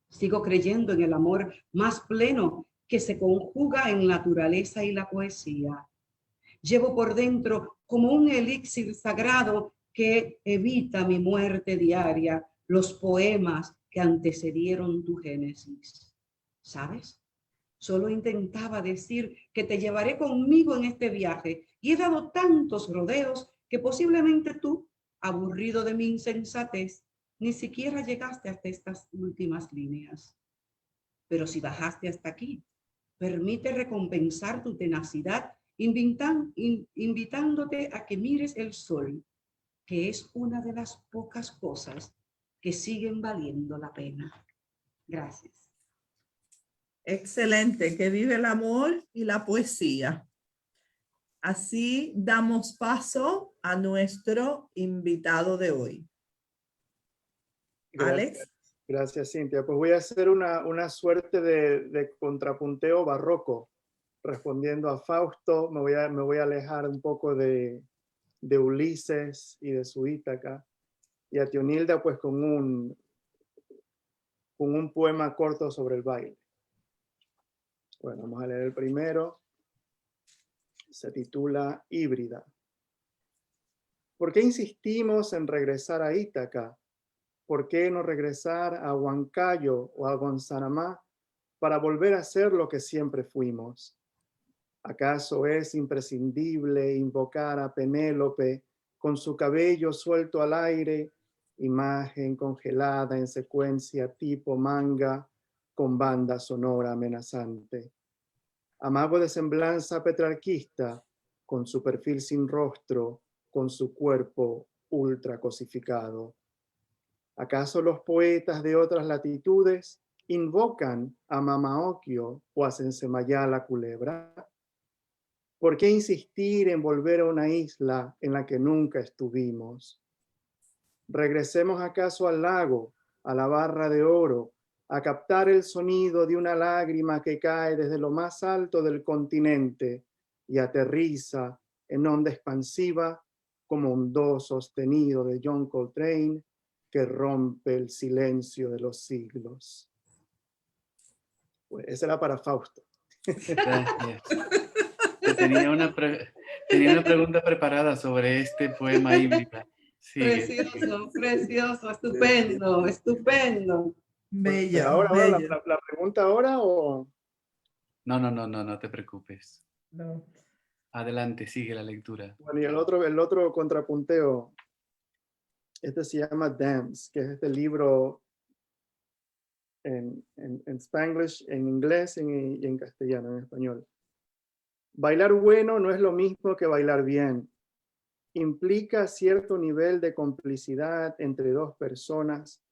Sigo creyendo en el amor más pleno que se conjuga en la naturaleza y la poesía. Llevo por dentro como un elixir sagrado que evita mi muerte diaria los poemas que antecedieron tu génesis. ¿Sabes? Solo intentaba decir que te llevaré conmigo en este viaje y he dado tantos rodeos que posiblemente tú, aburrido de mi insensatez, ni siquiera llegaste hasta estas últimas líneas. Pero si bajaste hasta aquí, permite recompensar tu tenacidad invitándote a que mires el sol, que es una de las pocas cosas que siguen valiendo la pena. Gracias. Excelente, que vive el amor y la poesía. Así damos paso a nuestro invitado de hoy. Gracias. Alex. Gracias, Cintia. Pues voy a hacer una suerte de contrapunteo barroco. Respondiendo a Fausto, me voy a alejar un poco de Ulises y de su Ítaca. Y a Teonilda, pues con un poema corto sobre el baile. Bueno, vamos a leer el primero. Se titula Híbrida. ¿Por qué insistimos en regresar a Ítaca? ¿Por qué no regresar a Huancayo o a Gonzanamá para volver a ser lo que siempre fuimos? ¿Acaso es imprescindible invocar a Penélope con su cabello suelto al aire, imagen congelada en secuencia tipo manga con banda sonora amenazante? A mago de semblanza petrarquista, con su perfil sin rostro, con su cuerpo ultra cosificado. ¿Acaso los poetas de otras latitudes invocan a Mamaocchio o a Sensemayá la culebra? ¿Por qué insistir en volver a una isla en la que nunca estuvimos? ¿Regresemos acaso al lago, a la barra de oro, a captar el sonido de una lágrima que cae desde lo más alto del continente y aterriza en onda expansiva como un do sostenido de John Coltrane que rompe el silencio de los siglos? Pues esa era para Fausto. Gracias. Tenía una pregunta preparada sobre este poema híbrida. Sigue. Precioso, precioso, estupendo, estupendo. Bella, Pero ahora bella. la pregunta ahora o... No te preocupes. No. Adelante, sigue la lectura. Bueno, y el otro contrapunteo, este se llama Dance, que es este libro en Spanglish, en inglés y en castellano, en español. Bailar bueno no es lo mismo que bailar bien. Implica cierto nivel de complicidad entre dos personas,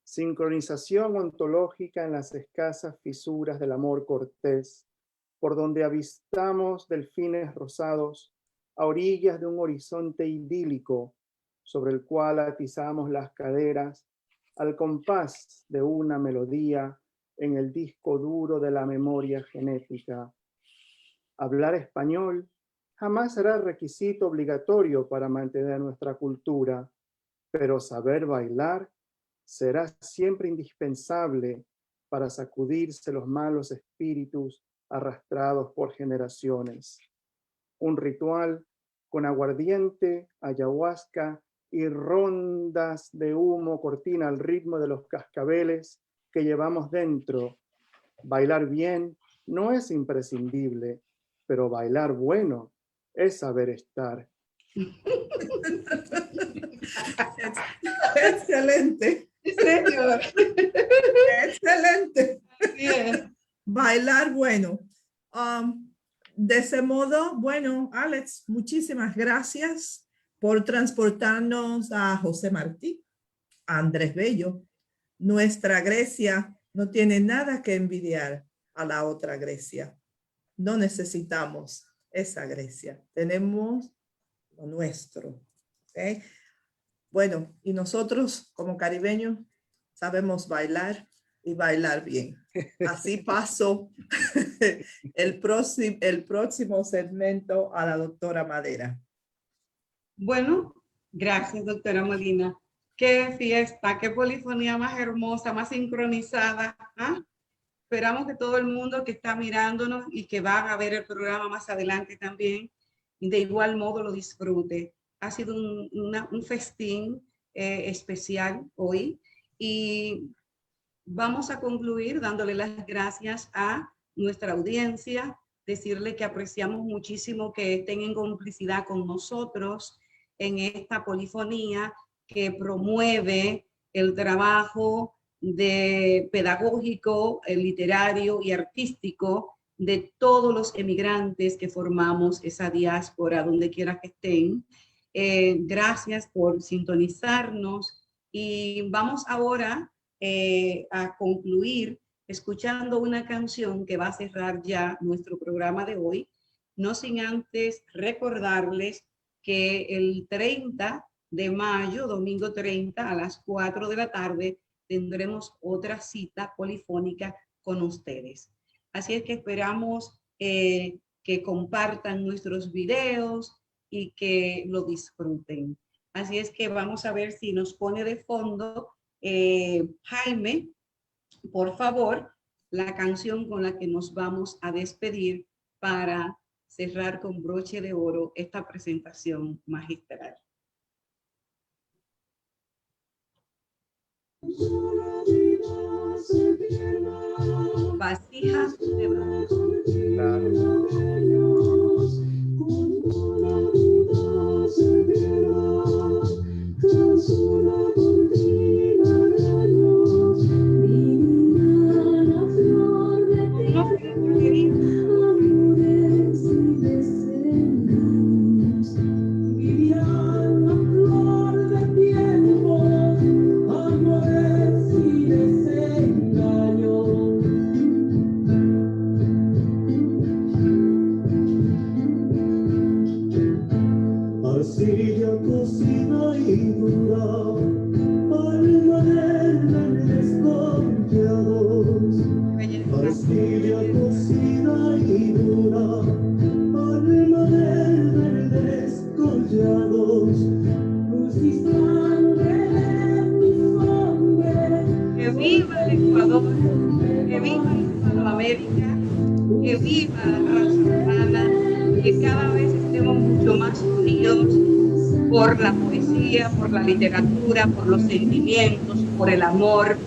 sincronización ontológica en las escasas fisuras del amor cortés, por donde avistamos delfines rosados a orillas de un horizonte idílico sobre el cual atizamos las caderas al compás de una melodía en el disco duro de la memoria genética. Hablar español jamás será requisito obligatorio para mantener nuestra cultura, pero saber bailar será siempre indispensable para sacudirse los malos espíritus arrastrados por generaciones. Un ritual con aguardiente, ayahuasca y rondas de humo cortina al ritmo de los cascabeles que llevamos dentro. Bailar bien no es imprescindible, pero bailar bueno es saber estar. Excelente, Señor. excelente. Bien. Bailar bueno. De ese modo, bueno, Alex, muchísimas gracias por transportarnos a José Martí, a Andrés Bello. Nuestra Grecia no tiene nada que envidiar a la otra Grecia. No necesitamos esa Grecia. Tenemos lo nuestro. ¿Okay? Bueno, y nosotros como caribeños sabemos bailar y bailar bien. Así paso el próximo segmento a la doctora Madera. Bueno, gracias, doctora Molina. Qué fiesta, qué polifonía más hermosa, más sincronizada. ¿Ah? Esperamos que todo el mundo que está mirándonos y que va a ver el programa más adelante también, de igual modo lo disfrute. Ha sido un festín especial hoy y vamos a concluir dándole las gracias a nuestra audiencia, decirle que apreciamos muchísimo que estén en complicidad con nosotros en esta polifonía que promueve el trabajo pedagógico, literario y artístico de todos los emigrantes que formamos esa diáspora donde quiera que estén. Gracias por sintonizarnos y vamos ahora a concluir escuchando una canción que va a cerrar ya nuestro programa de hoy, no sin antes recordarles que el 30 de mayo, domingo 30, a las 4 de la tarde, tendremos otra cita polifónica con ustedes. Así es que esperamos que compartan nuestros videos y que lo disfruten. Así es que vamos a ver si nos pone de fondo Jaime, por favor, la canción con la que nos vamos a despedir para cerrar con broche de oro esta presentación magistral. Vasijas de barro. Arcilla cocida y dura, alma de verdes confiados. Arcilla cocida y dura, alma de verdes confiados. Luz y sangre de tus hombres. Que viva el Ecuador, que viva Hispanoamérica, que viva la raza humana, que cada vez estemos mucho más unidos por la poesía, por la literatura, por los sentimientos, por el amor,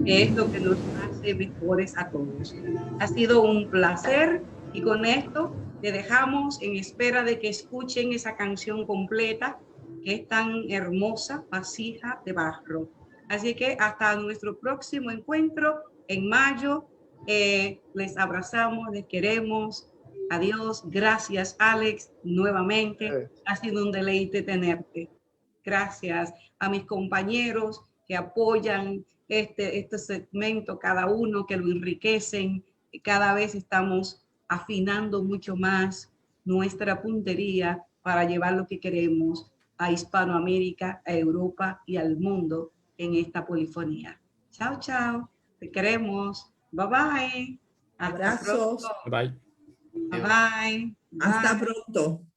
que es lo que nos hace mejores a todos. Ha sido un placer y con esto te dejamos en espera de que escuchen esa canción completa que es tan hermosa, Vasija de Barro. Así que hasta nuestro próximo encuentro en mayo. Les abrazamos, les queremos. Adiós. Gracias, Alex, nuevamente. Ha sido un deleite tenerte. Gracias a mis compañeros que apoyan este segmento, cada uno, que lo enriquecen. Y cada vez estamos afinando mucho más nuestra puntería para llevar lo que queremos a Hispanoamérica, a Europa y al mundo en esta polifonía. Chao, chao. Te queremos. Bye, bye. Abrazos. Bye. Bye, bye. Hasta pronto.